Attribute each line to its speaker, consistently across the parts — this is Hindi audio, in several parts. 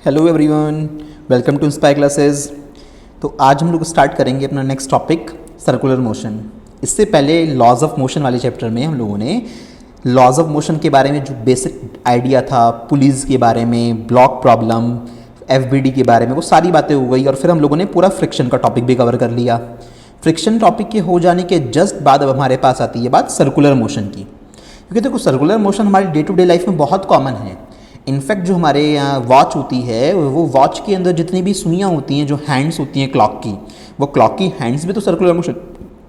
Speaker 1: Hello everyone, welcome to inspire classes. तो आज हम लोग स्टार्ट करेंगे अपना नेक्स्ट टॉपिक सर्कुलर मोशन। इससे पहले लॉज ऑफ मोशन वाले चैप्टर में हम लोगों ने लॉज ऑफ मोशन के बारे में जो बेसिक आइडिया था, पुलिस के बारे में, ब्लॉक प्रॉब्लम, एफबीडी के बारे में, वो सारी बातें हो गई। और फिर हम लोगों ने पूरा फ्रिक्शन का टॉपिक भी कवर कर लिया। फ्रिक्शन टॉपिक के हो जाने के जस्ट बाद अब हमारे पास आती है बात सर्कुलर मोशन की, क्योंकि देखो सर्कुलर मोशन हमारी डे टू डे लाइफ में बहुत कॉमन है। इनफैक्ट जो हमारे यहाँ वॉच होती है, वो वॉच के अंदर जितनी भी सुइयाँ होती हैं, जो हैंड्स होती हैं क्लॉक की, वो क्लॉक की हैंड्स भी तो सर्कुलर मोशन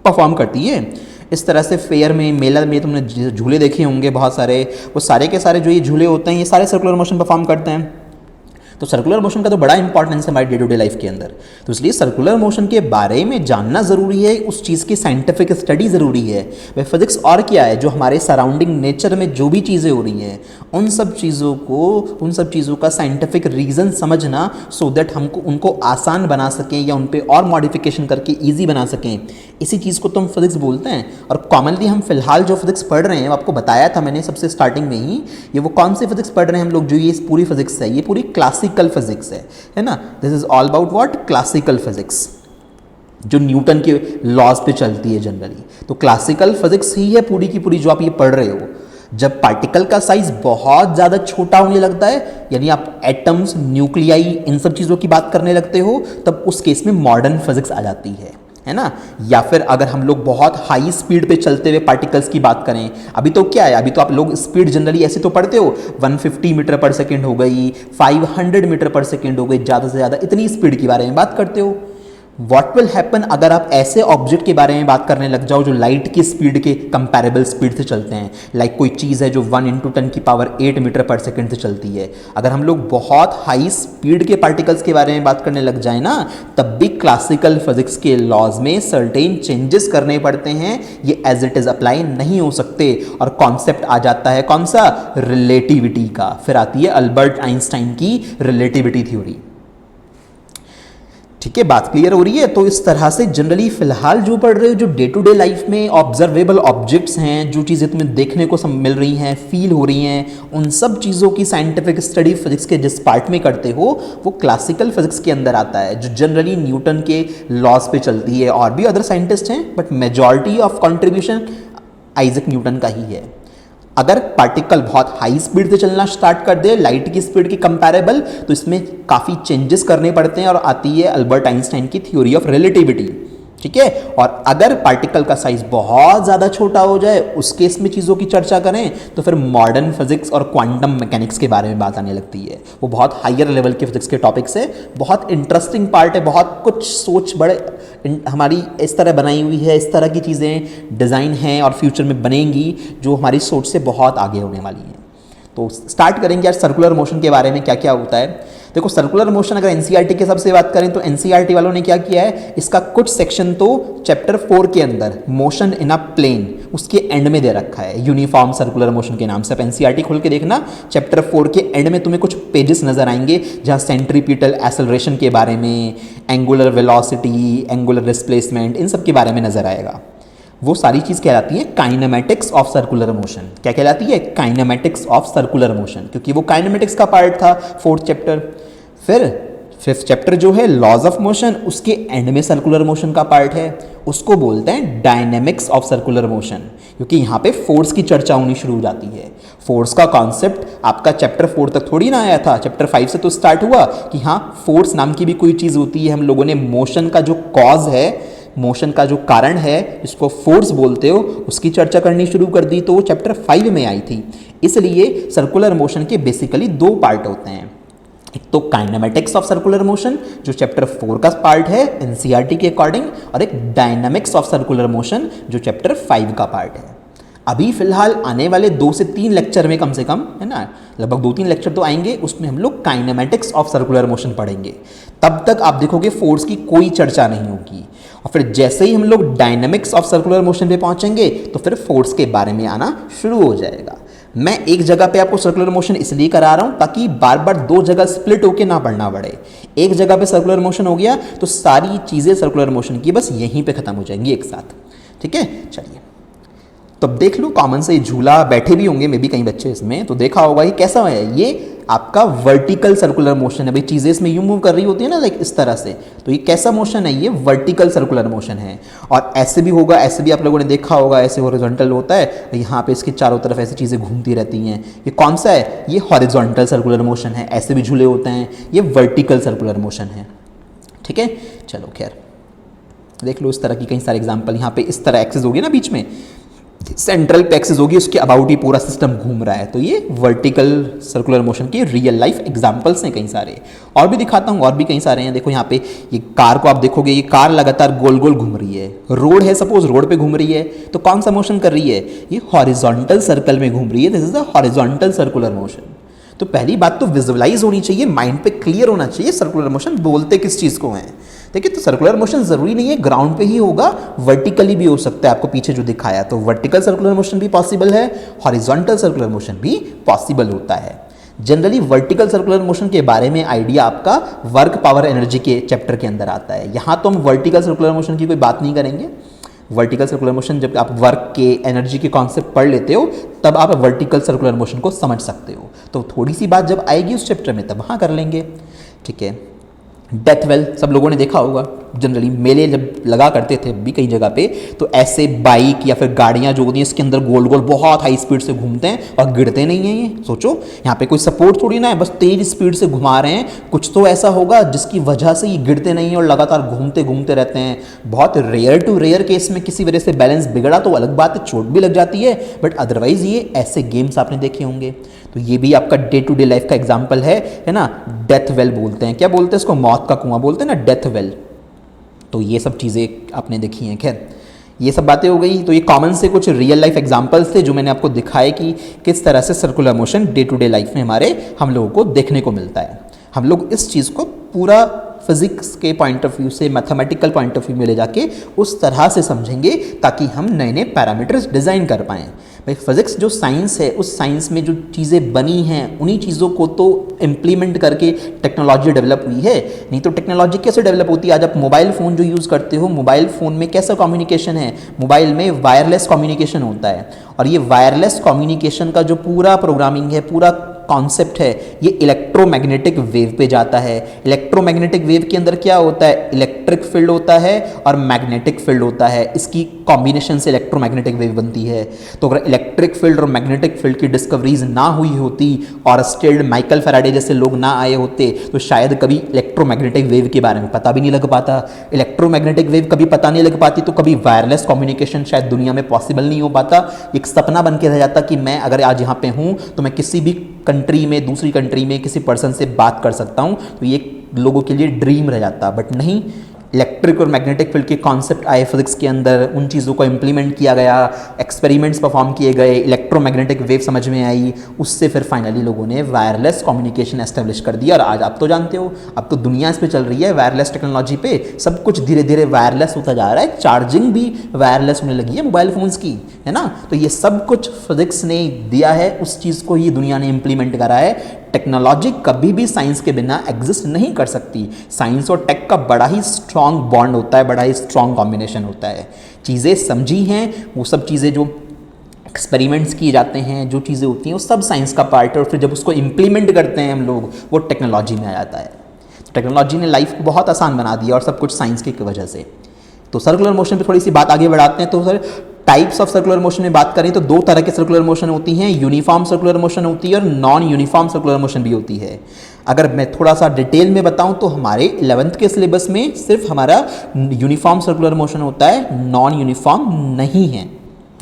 Speaker 1: परफॉर्म करती है। इस तरह से फेयर में, मेला में तुमने झूले देखे होंगे बहुत सारे, वो सारे के सारे जो ये झूले होते हैं, ये सारे सर्कुलर मोशन परफॉर्म करते हैं। तो सर्कुलर मोशन का तो बड़ा इंपॉर्टेंस है हमारी डे टू डे लाइफ के अंदर। तो इसलिए सर्कुलर मोशन के बारे में जानना ज़रूरी है, उस चीज़ की साइंटिफिक स्टडी ज़रूरी है। वह फिजिक्स और क्या है, जो हमारे सराउंडिंग नेचर में जो भी चीज़ें हो रही हैं, उन सब चीज़ों का साइंटिफिक रीज़न समझना, सो दैट हमको उनको आसान बना सकें या उन पर और मॉडिफिकेशन करके ईजी बना सकें। इसी चीज़ को तो हम फिजिक्स बोलते हैं। और कॉमनली हम फिलहाल जो फिजिक्स पढ़ रहे हैं, आपको बताया था मैंने सबसे स्टार्टिंग में ही, ये वो कौन सी फिजिक्स पढ़ रहे हैं हम लोग, जो ये पूरी फिजिक्स है, ये पूरी क्लासिकल फिजिक्स है ना। This is all about what, classical physics, जो न्यूटन के लॉज पे चलती है जनरली। तो क्लासिकल फिजिक्स ही है पूरी की पूरी जो आप ये पढ़ रहे हो। जब पार्टिकल का साइज बहुत ज़्यादा छोटा होने लगता है, यानी आप एटम्स, न्यूक्लियाई, इन सब चीज़ों की बात करने लगते हो, तब उस केस में मॉडर्न फिजिक्स आ जाती है ना। या फिर अगर हम लोग बहुत हाई स्पीड पे चलते हुए पार्टिकल्स की बात करें, अभी तो क्या है, अभी तो आप लोग स्पीड जनरली ऐसे तो पढ़ते हो, 150 मीटर पर सेकेंड हो गई, 500 मीटर पर सेकेंड हो गई, ज़्यादा से ज़्यादा इतनी स्पीड के बारे में बात करते हो। व्हाट विल हैपन अगर आप ऐसे ऑब्जेक्ट के बारे में बात करने लग जाओ जो लाइट की स्पीड के कंपैरेबल स्पीड से चलते हैं। लाइक कोई चीज़ है जो 1 × 10⁸ मीटर पर सेकेंड से चलती है। अगर हम लोग बहुत हाई स्पीड के पार्टिकल्स के बारे में बात करने लग जाए ना, तब भी क्लासिकल फिजिक्स के लॉज में सर्टेन चेंजेस करने पड़ते हैं। ये एज इट इज़ अप्लाई नहीं हो सकते। और कॉन्सेप्ट आ जाता है कौन सा, रिलेटिविटी का। फिर आती है अल्बर्ट आइंस्टाइन की रिलेटिविटी थ्योरी। ठीक है, बात क्लियर हो रही है। तो इस तरह से जनरली फिलहाल जो पढ़ रहे हो, जो डे टू डे लाइफ में ऑब्जर्वेबल ऑब्जेक्ट्स हैं, जो चीज़ें तुम्हें देखने को मिल रही हैं, फील हो रही हैं, उन सब चीज़ों की साइंटिफिक स्टडी फिजिक्स के जिस पार्ट में करते हो, वो क्लासिकल फिजिक्स के अंदर आता है, जो जनरली न्यूटन के लॉज पे चलती है। और भी अदर साइंटिस्ट हैं, but majority of contribution Isaac Newton का ही है। अगर पार्टिकल बहुत हाई स्पीड से चलना स्टार्ट कर दे, लाइट की स्पीड के कंपैरेबल, तो इसमें काफ़ी चेंजेस करने पड़ते हैं और आती है अल्बर्ट आइंस्टाइन की थ्योरी ऑफ रिलेटिविटी। ठीक है। और अगर पार्टिकल का साइज बहुत ज़्यादा छोटा हो जाए, उस केस में चीज़ों की चर्चा करें, तो फिर मॉडर्न फिजिक्स और क्वांटम मैकेनिक्स के बारे में बात आने लगती है। वो बहुत हायर लेवल के फिजिक्स के टॉपिक्स है, बहुत इंटरेस्टिंग पार्ट है, बहुत कुछ सोच बड़े हमारी इस तरह बनाई हुई है, इस तरह की चीज़ें डिज़ाइन हैं और फ्यूचर में बनेंगी, जो हमारी सोच से बहुत आगे होने वाली हैं। तो स्टार्ट करेंगे आज सर्कुलर मोशन के बारे में क्या क्या होता है। देखो, सर्कुलर मोशन अगर एनसीईआरटी के सबसे बात करें, तो एनसीईआरटी वालों ने क्या किया है, इसका कुछ सेक्शन तो चैप्टर 4 के अंदर, मोशन इन अ प्लेन, उसके एंड में दे रखा है, यूनिफॉर्म सर्कुलर मोशन के नाम से। आप एनसीईआरटी खोल के देखना, चैप्टर 4 के एंड में तुम्हें कुछ पेजेस नजर आएंगे, जहाँ सेंट्रीपिटल एक्सेलरेशन के बारे में, एंगुलर वेलोसिटी, एंगुलर डिस्प्लेसमेंट, इन सब के बारे में नजर आएगा। वो सारी चीज़ कहलाती है काइनेमेटिक्स ऑफ सर्कुलर मोशन। क्या कहलाती है, काइनेमेटिक्स ऑफ सर्कुलर मोशन, क्योंकि वो काइनेमेटिक्स का पार्ट था 4th चैप्टर। फिर 5th चैप्टर जो है लॉज ऑफ मोशन, उसके एंड में सर्कुलर मोशन का पार्ट है, उसको बोलते हैं डायनेमिक्स ऑफ सर्कुलर मोशन, क्योंकि यहाँ पे फोर्स की चर्चा होनी शुरू हो जाती है। फोर्स का कॉन्सेप्ट आपका चैप्टर 4 तक थोड़ी ना आया था, चैप्टर 5 से तो स्टार्ट हुआ कि हाँ, फोर्स नाम की भी कोई चीज़ होती है। हम लोगों ने मोशन का जो कॉज है, मोशन का जो कारण है, इसको फोर्स बोलते हो, उसकी चर्चा करनी शुरू कर दी, तो वो चैप्टर 5 में आई थी। इसलिए सर्कुलर मोशन के बेसिकली 2 पार्ट होते हैं। एक तो काइनेमेटिक्स ऑफ सर्कुलर मोशन, जो चैप्टर 4 का पार्ट है एनसीईआरटी के अकॉर्डिंग, और एक डायनामिक्स ऑफ सर्कुलर मोशन, जो चैप्टर 5 का पार्ट है। अभी फिलहाल आने वाले 2 से 3 लेक्चर में कम से कम, है ना, लगभग 2-3 लेक्चर तो आएंगे, उसमें हम लोग काइनेमेटिक्स ऑफ सर्कुलर मोशन पढ़ेंगे। तब तक आप देखोगे फोर्स की कोई चर्चा नहीं होगी। और फिर जैसे ही हम लोग डायनामिक्स ऑफ सर्कुलर मोशन पे पहुंचेंगे, तो फिर फोर्स के बारे में आना शुरू हो जाएगा। मैं एक जगह पे आपको सर्कुलर मोशन इसलिए करा रहा हूं ताकि बार बार 2 जगह स्प्लिट होके ना पढ़ना पड़े। एक जगह पे सर्कुलर मोशन हो गया तो सारी चीज़ें सर्कुलर मोशन की बस यहीं पे खत्म हो जाएंगी एक साथ। ठीक है, चलिए तो अब देख लो, कॉमन से झूला बैठे भी होंगे मे बी कई बच्चे इसमें, तो देखा होगा ये कैसा है, ये आपका वर्टिकल सर्कुलर मोशन है। भाई चीज़ें इसमें यूं मूव कर रही होती है ना, लाइक इस तरह से, तो ये कैसा मोशन है, ये वर्टिकल सर्कुलर मोशन है। और ऐसे भी होगा, ऐसे भी आप लोगों ने देखा होगा, ऐसे हॉरिजॉन्टल होता है, यहाँ पे इसके चारों तरफ ऐसी चीज़ें घूमती रहती हैं। ये कौन सा है, ये हॉरिजॉन्टल सर्कुलर मोशन है। ऐसे भी झूले होते हैं, ये वर्टिकल सर्कुलर मोशन है। ठीक है, चलो खैर देख लो इस तरह की कई सारे एग्जाम्पल। यहाँ पे इस तरह एक्सिस होगी ना, बीच में सेंट्रल पे एक्सिस होगी, उसके अबाउट ही पूरा सिस्टम घूम रहा है, तो ये वर्टिकल सर्कुलर मोशन के रियल लाइफ एग्जांपल्स हैं कई सारे। और भी दिखाता हूँ, और भी कई सारे हैं। देखो यहाँ पे ये कार को आप देखोगे, ये कार लगातार गोल गोल घूम रही है। रोड है, सपोज रोड पे घूम रही है, तो कौन सा मोशन कर रही है, ये हॉरिजॉन्टल सर्कल में घूम रही है। This is the horizontal circular motion. तो पहली बात तो विजुअलाइज होनी चाहिए, माइंड पे क्लियर होना चाहिए सर्कुलर मोशन बोलते किस चीज़ को हैं। देखिए, तो सर्कुलर मोशन जरूरी नहीं है ग्राउंड पे ही होगा, वर्टिकली भी हो सकता है। आपको पीछे जो दिखाया, तो वर्टिकल सर्कुलर मोशन भी पॉसिबल है, हॉरिजॉन्टल सर्कुलर मोशन भी पॉसिबल होता है। जनरली वर्टिकल सर्कुलर मोशन के बारे में आइडिया आपका वर्क पावर एनर्जी के चैप्टर के अंदर आता है। यहाँ तो हम वर्टिकल सर्कुलर मोशन की कोई बात नहीं करेंगे। वर्टिकल सर्कुलर मोशन जब आप वर्क के एनर्जी के कॉन्सेप्ट पढ़ लेते हो, तब आप वर्टिकल सर्कुलर मोशन को समझ सकते हो। तो थोड़ी सी बात जब आएगी उस चैप्टर में, तब वहाँ कर लेंगे। ठीक है, डेथ वेल सब लोगों ने देखा होगा। जनरली मेले जब लगा करते थे भी कई जगह पे, तो ऐसे बाइक या फिर गाड़ियाँ जो होती हैं इसके अंदर गोल गोल बहुत हाई स्पीड से घूमते हैं और गिरते नहीं हैं। ये सोचो, यहाँ पे कोई सपोर्ट थोड़ी ना है, बस तेज स्पीड से घुमा रहे हैं। कुछ तो ऐसा होगा जिसकी वजह से ये गिरते नहीं हैं और लगातार घूमते घूमते रहते हैं। बहुत रेयर टू रेयर केस में किसी वजह से बैलेंस बिगड़ा तो अलग बात है, चोट भी लग जाती है, बट अदरवाइज ये ऐसे गेम्स आपने देखे होंगे। तो ये भी आपका डे टू डे लाइफ का एग्जाम्पल है ना। डेथ वेल बोलते हैं, क्या बोलते हैं इसको, मौत का कुआं बोलते हैं ना, डेथ वेल। तो ये सब चीज़ें आपने देखी हैं। खैर, ये सब बातें हो गई। तो ये कॉमन से कुछ रियल लाइफ एग्जांपल्स थे जो मैंने आपको दिखाए कि किस तरह से circular motion day to day life में हम लोगों को देखने को मिलता है। हम लोग इस चीज़ को पूरा फिजिक्स के पॉइंट ऑफ व्यू से, मैथमेटिकल पॉइंट ऑफ व्यू में ले जाके उस तरह से समझेंगे ताकि हम नए नए पैरामीटर्स डिज़ाइन कर पाएँ। भाई फिजिक्स जो साइंस है, उस साइंस में जो चीज़ें बनी हैं, उन्हीं चीज़ों को तो इम्प्लीमेंट करके टेक्नोलॉजी डेवलप हुई है। नहीं तो टेक्नोलॉजी कैसे डेवलप होती है? आज आप मोबाइल फ़ोन जो यूज़ करते हो, मोबाइल फ़ोन में कैसा कम्युनिकेशन है? मोबाइल में वायरलेस कम्युनिकेशन होता है। और ये वायरलेस कम्युनिकेशन का जो पूरा प्रोग्रामिंग है, पूरा कॉन्सेप्ट है, ये इलेक्ट्रोमैग्नेटिक वेव पे जाता है। इलेक्ट्रोमैग्नेटिक वेव के अंदर क्या होता है? इलेक्ट्रिक फील्ड होता है और मैग्नेटिक फील्ड होता है। इसकी कॉम्बिनेशन से इलेक्ट्रोमैग्नेटिक वेव बनती है। तो अगर इलेक्ट्रिक फील्ड और मैग्नेटिक फील्ड की डिस्कवरीज ना हुई होती और स्टिल्ड माइकल फैराडे जैसे लोग ना आए होते, तो शायद कभी इलेक्ट्रोमैग्नेटिक वेव के बारे में पता भी नहीं लग पाता। इलेक्ट्रोमैग्नेटिक वेव कभी पता नहीं लग पाती तो कभी वायरलेस कम्युनिकेशन शायद दुनिया में पॉसिबल नहीं हो पाता। एक सपना बन के रह जाता कि मैं अगर आज यहाँ पे हूँ तो मैं किसी भी कंट्री में, दूसरी कंट्री में किसी पर्सन से बात कर सकता हूँ, तो ये लोगों के लिए ड्रीम रह जाता। बट नहीं, इलेक्ट्रिक और मैग्नेटिक फील्ड के कॉन्सेप्ट आए फिजिक्स के अंदर, उन चीज़ों को इम्प्लीमेंट किया गया, एक्सपेरिमेंट्स परफॉर्म किए गए, इलेक्ट्रोमैग्नेटिक वेव समझ में आई, उससे फिर फाइनली लोगों ने वायरलेस कम्युनिकेशन एस्टेब्लिश कर दिया। और आज आप तो जानते हो, अब तो दुनिया इस पे चल रही है, वायरलेस टेक्नोलॉजी पे सब कुछ धीरे धीरे वायरलेस होता जा रहा है। चार्जिंग भी वायरलेस होने लगी है मोबाइल फ़ोन्स की, है ना। तो ये सब कुछ फिजिक्स ने दिया है, उस चीज़ को ही दुनिया ने इम्प्लीमेंट करा है। टेक्नोलॉजी कभी भी साइंस के बिना एग्जिस्ट नहीं कर सकती। साइंस और टेक का बड़ा ही स्ट्रॉन्ग बॉन्ड होता है, बड़ा ही स्ट्रॉन्ग कॉम्बिनेशन होता है। चीज़ें समझी हैं, वो सब चीज़ें जो एक्सपेरिमेंट्स किए जाते हैं, जो चीज़ें होती हैं, वो सब साइंस का पार्ट है। और फिर जब उसको इम्प्लीमेंट करते हैं हम लोग, वो टेक्नोलॉजी में आ जाता है। तो टेक्नोलॉजी ने लाइफ को बहुत आसान बना दिया और सब कुछ साइंस की वजह से। तो सर्कुलर मोशन पे थोड़ी सी बात आगे बढ़ाते हैं। तो sir, types of circular motion में बात करें तो दो तरह के सर्कुलर मोशन होती हैं, यूनिफॉर्म सर्कुलर मोशन होती है और नॉन यूनिफॉर्म सर्कुलर मोशन भी होती है। अगर मैं थोड़ा सा डिटेल में बताऊं तो हमारे 11th के सिलेबस में सिर्फ हमारा यूनिफॉर्म सर्कुलर मोशन होता है, नॉन यूनिफॉर्म नहीं है।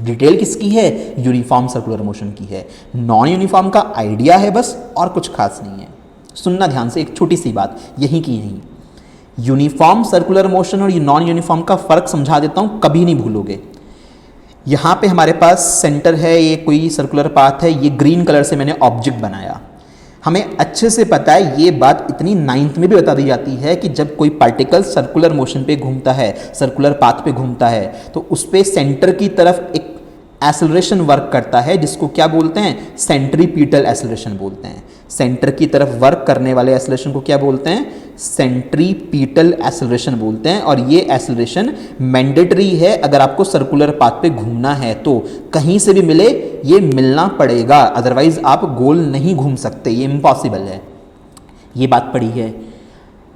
Speaker 1: डिटेल किसकी है? यूनिफॉर्म सर्कुलर मोशन की है। नॉन यूनिफॉर्म का आइडिया है बस, और कुछ खास नहीं है। सुनना ध्यान से, एक छोटी सी बात यहीं की यहीं। यूनिफॉर्म सर्कुलर मोशन और नॉन यूनिफॉर्म का फर्क समझा देता हूं, कभी नहीं भूलोगे। यहाँ पे हमारे पास सेंटर है, ये कोई सर्कुलर पाथ है, ये ग्रीन कलर से मैंने ऑब्जेक्ट बनाया। हमें अच्छे से पता है, ये बात इतनी 9th में भी बता दी जाती है कि जब कोई पार्टिकल सर्कुलर मोशन पे घूमता है, सर्कुलर पाथ पे घूमता है, तो उस पे सेंटर की तरफ एक एक्सेलरेशन वर्क करता है, जिसको क्या बोलते हैं? सेंट्रीपिटल एक्सेलरेशन बोलते हैं। सेंटर की तरफ वर्क करने वाले एसेलरेशन को क्या बोलते हैं? सेंट्रीपिटल एसेलरेशन बोलते हैं। और ये एसेलरेशन मैंडेटरी है अगर आपको सर्कुलर पाथ पे घूमना है तो, कहीं से भी मिले ये मिलना पड़ेगा, अदरवाइज आप गोल नहीं घूम सकते, ये इम्पॉसिबल है। ये बात पड़ी है।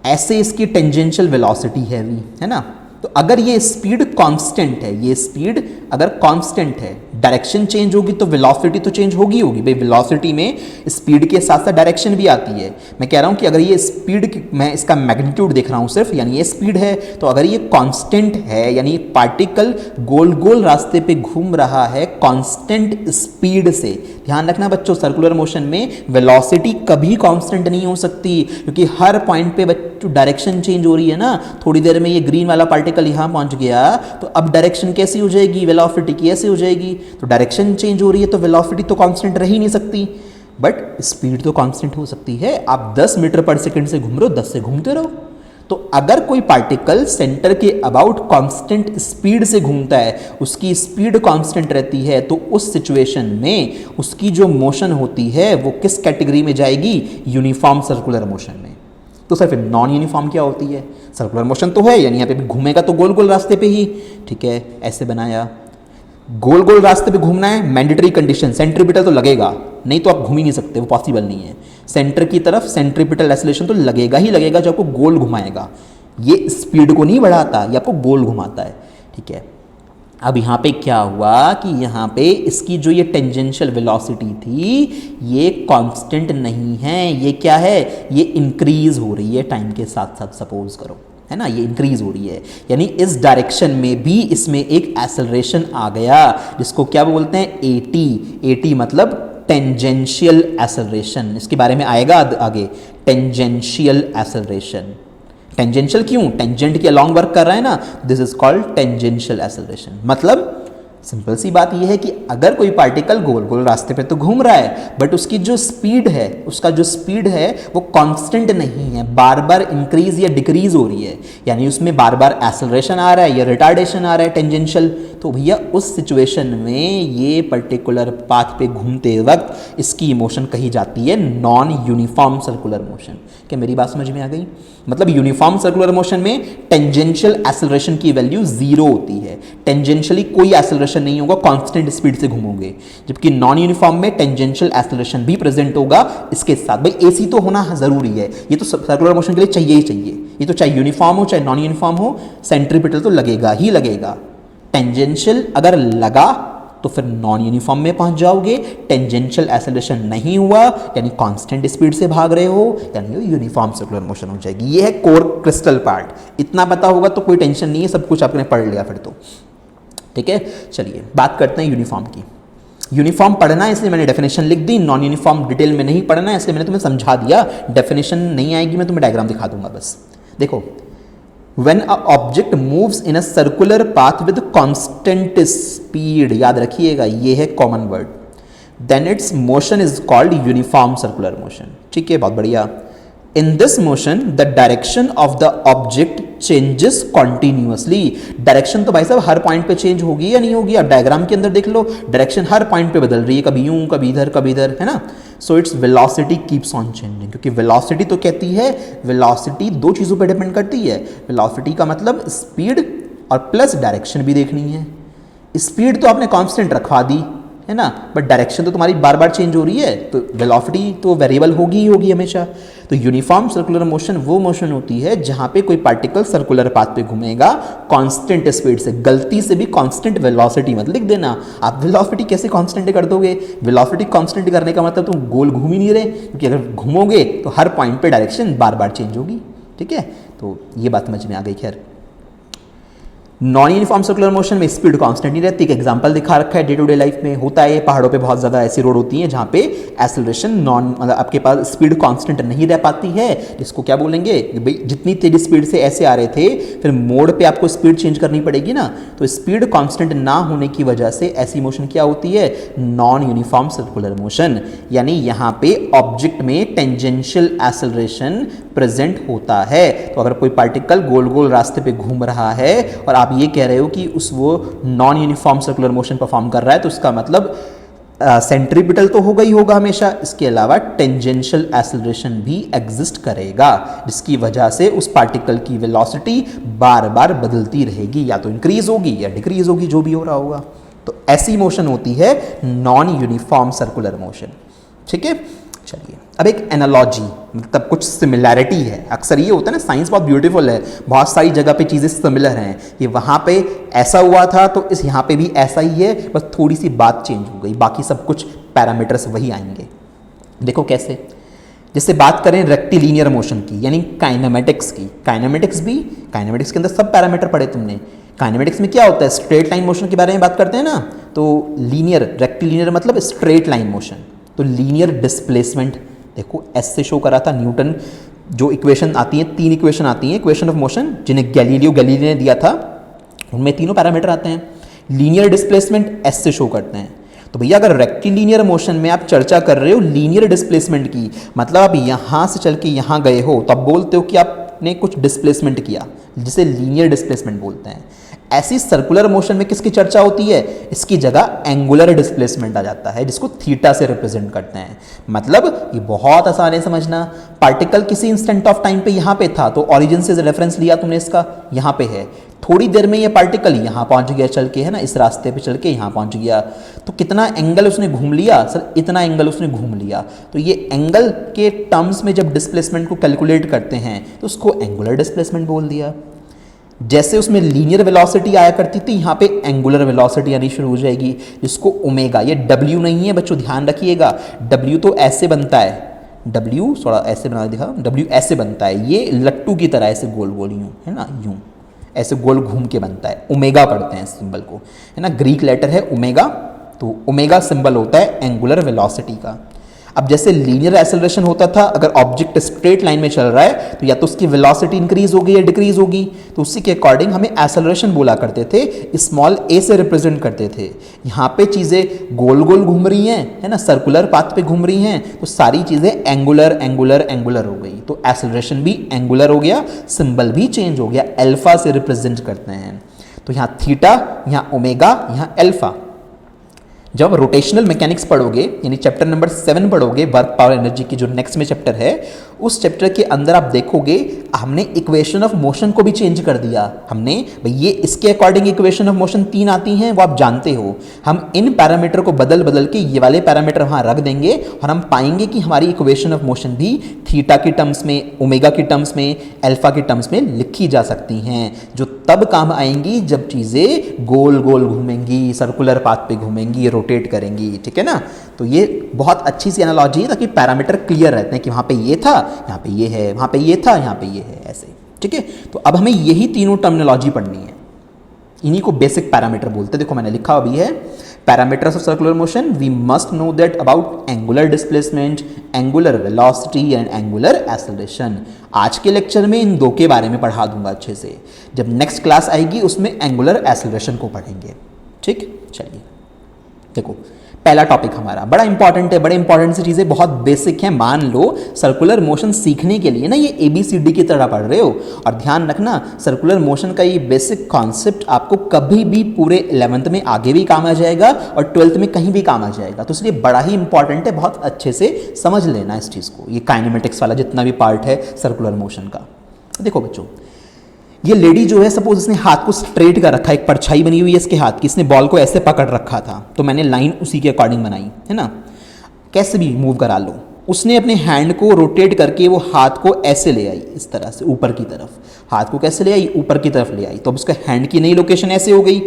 Speaker 1: ऐसे इसकी टेंजेंशियल वेलोसिटी है ना, तो अगर ये स्पीड कांस्टेंट है, ये स्पीड अगर कांस्टेंट है, डायरेक्शन चेंज होगी तो वेलोसिटी तो चेंज होगी भाई। वेलोसिटी में स्पीड के साथ साथ डायरेक्शन भी आती है। मैं कह रहा हूं कि अगर ये स्पीड, मैं इसका मैग्नीट्यूड देख रहा हूं सिर्फ, यानी ये स्पीड है, तो अगर ये कांस्टेंट है यानी पार्टिकल गोल गोल रास्ते पे घूम रहा है कांस्टेंट स्पीड से। ध्यान रखना बच्चों, सर्कुलर मोशन में वेलोसिटी कभी कांस्टेंट नहीं हो सकती, क्योंकि हर पॉइंट पे बच्चों डायरेक्शन चेंज हो रही है ना। थोड़ी देर में ये ग्रीन वाला पार्टिकल यहां पहुंच गया, तो अब डायरेक्शन कैसी हो जाएगी? वेलोसिटी कैसे हो जाएगी? तो डायरेक्शन चेंज हो रही है तो वेलोसिटी तो कांस्टेंट रह ही नहीं सकती, बट स्पीड तो कांस्टेंट हो सकती है। आप 10 मीटर पर सेकंड से घूम रहे हो, 10 से घूमते रहो। तो अगर कोई पार्टिकल सेंटर के अबाउट कांस्टेंट स्पीड से घूमता है, उसकी स्पीड कांस्टेंट रहती है, तो उस सिचुएशन में उसकी जो मोशन होती है वो किस कैटेगरी में जाएगी? यूनिफॉर्म सर्कुलर मोशन में। तो सर फिर नॉन यूनिफॉर्म क्या होती है? सर्कुलर मोशन तो है, यानी यहाँ पे भी घूमेगा तो गोल गोल रास्ते पे ही, ठीक है, ऐसे बनाया। गोल गोल रास्ते पे घूमना है, मैंडेटरी कंडीशन, सेंट्रीपिटल तो लगेगा, नहीं तो आप घूम ही नहीं सकते, वो पॉसिबल नहीं है। सेंटर की तरफ सेंट्रीपिटल एसेलेरेशन तो लगेगा ही लगेगा जो आपको गोल घुमाएगा। ये स्पीड को नहीं बढ़ाता, ये आपको गोल घुमाता है, ठीक है। अब यहाँ पे क्या हुआ कि यहाँ पे इसकी जो ये टेंजेंशियल वेलोसिटी थी ये कांस्टेंट नहीं है, ये क्या है? ये इंक्रीज हो रही है टाइम के साथ साथ, सपोज करो, है ना, ये इंक्रीज हो रही है। यानी इस डायरेक्शन में भी इसमें एक एक्सेलरेशन आ गया, जिसको क्या बोलते हैं? एटी। एटी मतलब टेंजेंशियल एक्सेलरेशन, इसके बारे में आएगा आगे, टेंजेंशियल एक्सेलरेशन। टेंजेंशियल क्यों? टेंजेंट के अलॉन्ग वर्क कर रहा है ना, this is called tangential acceleration. मतलब सिंपल सी बात यह है कि अगर कोई पार्टिकल गोल गोल रास्ते पे तो घूम रहा है, बट उसकी जो स्पीड है, उसका जो स्पीड है वो कांस्टेंट नहीं है, बार बार इंक्रीज या डिक्रीज हो रही है, यानी उसमें बार बार एक्सेलरेशन आ रहा है या रिटार्डेशन आ रहा है टेंजेंशियल, तो भैया उस सिचुएशन में ये पर्टिकुलर पाथ पे घूमते वक्त इसकी मोशन कही जाती है नॉन यूनिफॉर्म सर्कुलर मोशन। क्या मेरी बात समझ में आ गई? मतलब यूनिफॉर्म सर्कुलर मोशन में टेंजेंशियल एक्सेलरेशन की वैल्यू 0 होती है, टेंजेंशियली कोई एक्सेलरेशन नहीं होगा, कांस्टेंट स्पीड से घूमोगे। जबकि नॉन यूनिफॉर्म में टेंजेंशियल एक्सेलरेशन भी प्रेजेंट होगा इसके साथ। भाई एसी तो होना जरूरी है, ये तो सर्कुलर मोशन के लिए चाहिए ही चाहिए, ये तो चाहे यूनिफॉर्म हो चाहे नॉन यूनिफॉर्म हो, सेंट्रीपिटल तो लगेगा ही लगेगा। टेंजेंशियल अगर लगा तो फिर नॉन यूनिफॉर्म में पहुंच जाओगे, टेंजेंशियल एक्सेलरेशन नहीं हुआ यानी कांस्टेंट स्पीड से भाग रहे हो, यानी यूनिफॉर्म सर्कुलर मोशन हो जाएगी। ये है कोर क्रिस्टल पार्ट। इतना पता होगा तो कोई टेंशन नहीं है, सब कुछ आपने पढ़ लिया फिर तो, ठीक है। चलिए बात करते हैं यूनिफॉर्म की। यूनिफॉर्म पढ़ना है इसलिए मैंने डेफिनेशन लिख दी, नॉन यूनिफॉर्म डिटेल में नहीं पढ़ना है इसलिए मैंने तुम्हें समझा दिया। डेफिनेशन नहीं आएगी, मैं तुम्हें डायग्राम दिखा दूंगा बस। देखो, when a object moves in a circular path with constant speed, याद रखिएगा ये है common word, then its motion is called uniform circular motion। ठीक है, बहुत बढ़िया। In this motion the direction of the object changes continuously। Direction तो भाई साहब हर पॉइंट पे चेंज होगी या नहीं होगी? आप डायग्राम के अंदर देख लो, डायरेक्शन हर पॉइंट पे बदल रही है, कभी यूं कभी इधर, है ना। So its velocity keeps on changing, क्योंकि वेलोसिटी तो कहती है, वेलोसिटी दो चीज़ों पे डिपेंड करती है। वेलोसिटी का मतलब स्पीड और प्लस डायरेक्शन भी देखनी है। स्पीड तो आपने कांस्टेंट रखवा दी, है ना, बट डायरेक्शन तो तुम्हारी बार बार चेंज हो रही है, तो वेलोसिटी तो वेरिएबल होगी ही होगी हमेशा। तो यूनिफॉर्म सर्कुलर मोशन वो मोशन होती है जहां पे कोई पार्टिकल सर्कुलर पाथ पे घूमेगा कांस्टेंट स्पीड से। गलती से भी कांस्टेंट वेलोसिटी मत लिख देना। आप वेलोसिटी कैसे कांस्टेंट कर दोगे? वेलोसिटी कांस्टेंट करने का मतलब तुम गोल घूम ही नहीं रहे, क्योंकि अगर घूमोगे तो हर पॉइंट पे डायरेक्शन बार बार चेंज होगी, ठीक है। तो ये बात समझ में आ गई। खैर, नॉन यूनिफॉर्म सर्कुलर मोशन में स्पीड कांस्टेंट नहीं रहती। एक एग्जांपल दिखा रखा है, डे टू डे लाइफ में होता है, पहाड़ों पे बहुत ज़्यादा ऐसी रोड होती हैं जहाँ पे एक्सेलरेशन नॉन, मतलब आपके पास स्पीड कांस्टेंट नहीं रह पाती है, जिसको क्या बोलेंगे? भाई जितनी तेज स्पीड से ऐसे आ रहे थे, फिर मोड़ पे आपको स्पीड चेंज करनी पड़ेगी ना, तो स्पीड कांस्टेंट ना होने की वजह से ऐसी मोशन क्या होती है? Non uniform circular motion. यानी यहाँ पे ऑब्जेक्ट में टेंजेंशियल एक्सेलरेशन प्रेजेंट होता है। तो अगर कोई पार्टिकल गोल गोल रास्ते पे घूम रहा है और आप ये कह रहे हो कि वो non uniform circular motion perform कर रहा है, तो उसका मतलब सेंट्रीपिटल तो होगा ही होगा हमेशा, इसके अलावा टेंजेंशियल एक्सेलरेशन भी एग्जिस्ट करेगा, जिसकी वजह से उस पार्टिकल की वेलोसिटी बार बार बदलती रहेगी, या तो इंक्रीज होगी या डिक्रीज होगी, जो भी हो रहा होगा। तो ऐसी मोशन होती है नॉन यूनिफॉर्म सर्कुलर मोशन। ठीक है, चलिए अब एक एनालॉजी, मतलब कुछ सिमिलैरिटी है। अक्सर ये होता है ना, साइंस बहुत ब्यूटीफुल है, बहुत सारी जगह पे चीज़ें सिमिलर हैं, कि वहाँ पे ऐसा हुआ था तो इस यहाँ पे भी ऐसा ही है, बस थोड़ी सी बात चेंज हो गई, बाकी सब कुछ पैरामीटर्स वही आएंगे। देखो कैसे, जैसे बात करें रेक्टिलीनियर मोशन की, यानी काइनेमेटिक्स की। काइनेमेटिक्स के अंदर सब पैरामीटर पढ़े तुमने। काइनेमेटिक्स में क्या होता है, स्ट्रेट लाइन मोशन के बारे में बात करते हैं ना, तो लीनियर, रेक्टिलीनियर मतलब स्ट्रेट लाइन मोशन। तो लीनियर डिस्प्लेसमेंट देखो ऐसे शो करा था न्यूटन, जो इक्वेशन आती है, 3 इक्वेशन आती हैं इक्वेशन ऑफ मोशन, जिन्हें गैलीलियो गैलीली ने दिया था, उनमें तीनों पैरामीटर आते हैं। लीनियर डिस्प्लेसमेंट ऐसे शो करते हैं। तो भैया अगर रेक्टिलीनियर मोशन में आप चर्चा कर रहे हो लीनियर डिस्प्लेसमेंट की, मतलब आप यहाँ से चल के यहाँ गए हो, तो आप बोलते हो कि आपने कुछ डिस्प्लेसमेंट किया, जिसे लीनियर डिस्प्लेसमेंट बोलते हैं। ऐसी सर्कुलर मोशन में किसकी चर्चा होती है, इसकी जगह एंगुलर डिस्प्लेसमेंट आ जाता है, जिसको थीटा से रिप्रेजेंट करते हैं। मतलब ये बहुत आसान है समझना, पार्टिकल किसी इंस्टेंट ऑफ टाइम पे यहाँ पे था, तो ओरिजिन से रेफरेंस लिया तुमने इसका, यहाँ पे है, थोड़ी देर में ये पार्टिकल यहाँ पहुँच गया चल के, है ना, इस रास्ते पे चल के यहाँ पहुँच गया, तो कितना एंगल उसने घूम लिया, सर इतना एंगल उसने घूम लिया। तो ये एंगल के टर्म्स में जब डिस्प्लेसमेंट को कैलकुलेट करते हैं तो उसको एंगुलर डिस्प्लेसमेंट बोल दिया। जैसे उसमें लीनियर वेलोसिटी आया करती थी, यहाँ पे एंगुलर वेलोसिटी आनी शुरू हो जाएगी, जिसको ओमेगा, ये डब्ल्यू नहीं है बच्चों, ध्यान रखिएगा, डब्ल्यू तो ऐसे बनता है, डब्ल्यू थोड़ा ऐसे बना दिखा, डब्ल्यू ऐसे बनता है, ये लट्टू की तरह ऐसे गोल गोल यूँ, है ना, यूँ ऐसे गोल घूम के बनता है, ओमेगा पढ़ते हैं इस सिंबल को, है ना, ग्रीक लेटर है ओमेगा, तो ओमेगा सिंबल होता है एंगुलर वेलोसिटी का। अब जैसे लीनियर एक्सेलरेशन होता था, अगर ऑब्जेक्ट स्ट्रेट लाइन में चल रहा है तो या तो उसकी वेलोसिटी इंक्रीज होगी या डिक्रीज होगी, तो उसी के अकॉर्डिंग हमें एक्सेलरेशन बोला करते थे, स्मॉल ए से रिप्रेजेंट करते थे। यहाँ पे चीज़ें गोल गोल घूम रही हैं, है ना, सर्कुलर पाथ पे घूम रही हैं, तो सारी चीज़ें एंगुलर एंगुलर एंगुलर हो गई, तो एक्सेलरेशन भी एंगुलर हो गया, सिंबल भी चेंज हो गया, अल्फा से रिप्रेजेंट करते हैं। तो यहाँ थीटा, यहाँ ओमेगा, यहाँ अल्फा। जब रोटेशनल मैकेनिक्स पढ़ोगे, यानी चैप्टर नंबर 7 पढ़ोगे, वर्क पावर एनर्जी की जो नेक्स्ट में चैप्टर है, उस चैप्टर के अंदर आप देखोगे हमने इक्वेशन ऑफ मोशन को भी चेंज कर दिया। हमने भाई ये इसके अकॉर्डिंग इक्वेशन ऑफ मोशन 3 आती हैं, वो आप जानते हो, हम इन पैरामीटर को बदल बदल के ये वाले पैरामीटर वहाँ रख देंगे और हम पाएंगे कि हमारी इक्वेशन ऑफ मोशन भी थीटा की टर्म्स में, ओमेगा की टर्म्स में, अल्फा की टर्म्स में लिखी जा सकती हैं, जो तब काम आएंगी जब चीज़ें गोल गोल घूमेंगी, सर्कुलर पाथ पे घूमेंगी, रोटेट करेंगी। ठीक है ना, तो ये बहुत अच्छी सी एनालॉजी है, ताकि पैरामीटर क्लियर रहते हैं कि वहाँ पे ये था, यहाँ पे ये है, वहाँ पे ये था, यहाँ पे ये है, ऐसे। ठीक है, तो अब हमें यही तीनों टर्मिनोलॉजी पढ़नी है, इन्हीं को बेसिक पैरामीटर बोलते हैं। देखो मैंने लिखा अभी है, parameters of circular motion, we must know that about angular displacement, angular velocity and angular acceleration. आज के लेक्चर में इन दो के बारे में पढ़ा दूंगा अच्छे से, जब नेक्स्ट क्लास आएगी उसमें एंगुलर एक्सेलरेशन को पढ़ेंगे। ठीक, चलिए देखो पहला टॉपिक हमारा बड़ा इंपॉर्टेंट है, बड़े इंपॉर्टेंट सी चीज़ें बहुत बेसिक हैं। मान लो सर्कुलर मोशन सीखने के लिए ना ये ABCD की तरह पढ़ रहे हो, और ध्यान रखना सर्कुलर मोशन का ये बेसिक कॉन्सेप्ट आपको कभी भी पूरे 11th में आगे भी काम आ जाएगा और 12th में कहीं भी काम आ जाएगा, तो इसलिए बड़ा ही इंपॉर्टेंट है, बहुत अच्छे से समझ लेना इस चीज़ को, ये काइनेमेटिक्स वाला जितना भी पार्ट है सर्कुलर मोशन का। देखो बच्चों, ये लेडी जो है, सपोज इसने हाथ को स्ट्रेट कर रखा है, एक परछाई बनी हुई है इसके हाथ की, इसने बॉल को ऐसे पकड़ रखा था, तो मैंने लाइन उसी के अकॉर्डिंग बनाई, है ना, कैसे भी मूव करा लो। उसने अपने हैंड को रोटेट करके वो हाथ को ऐसे ले आई, इस तरह से ऊपर की तरफ, हाथ को कैसे ले आई, ऊपर की तरफ ले आई, तो अब उसका हैंड की नई लोकेशन ऐसे हो गई।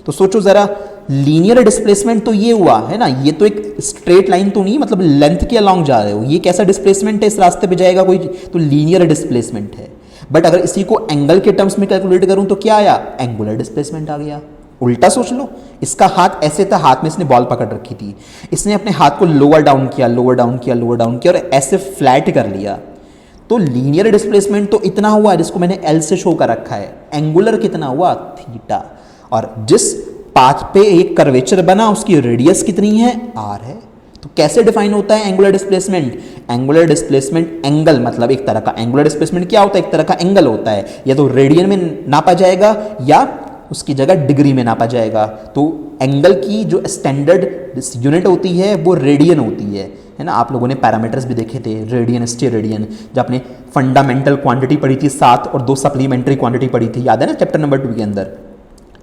Speaker 1: तो सोचो ज़रा, लीनियर डिस्प्लेसमेंट तो ये हुआ है ना, ये तो एक स्ट्रेट लाइन तो नहीं, मतलब लेंथ के अलॉन्ग जा रहे हो, ये कैसा डिस्प्लेसमेंट है, इस रास्ते पे जाएगा कोई, तो लीनियर डिस्प्लेसमेंट है। बट अगर इसी को एंगल के टर्म्स में कैलकुलेट करूं तो क्या आया, एंगुलर डिस्प्लेसमेंट आ गया। उल्टा सोच लो, इसका हाथ ऐसे था, हाथ में इसने बॉल पकड़ रखी थी, इसने अपने हाथ को लोअर डाउन किया, लोअर डाउन किया, लोअर डाउन किया और ऐसे फ्लैट कर लिया, तो लीनियर डिस्प्लेसमेंट तो इतना हुआ जिसको मैंने L से शो कर रखा है, एंगुलर कितना हुआ, थीटा, और जिस पाथ पे एक कर्वेचर बना उसकी रेडियस कितनी है, R है। तो कैसे डिफाइन होता है angular displacement, angular displacement angle, मतलब एक तरह का एंगुलर डिस्प्लेसमेंट क्या होता है, एक तरह का एंगल होता है, या तो रेडियन में नापा जाएगा या उसकी जगह डिग्री में नापा जाएगा। तो एंगल की जो स्टैंडर्ड यूनिट होती है वो रेडियन होती है ना। आप लोगों ने पैरामीटर्स भी देखे थे, रेडियन, स्टेरेडियन, जब आपने फंडामेंटल क्वांटिटी पढ़ी थी 7 और 2 सप्लीमेंट्री क्वांटिटी पढ़ी थी, याद है ना, चैप्टर नंबर 2 के अंदर।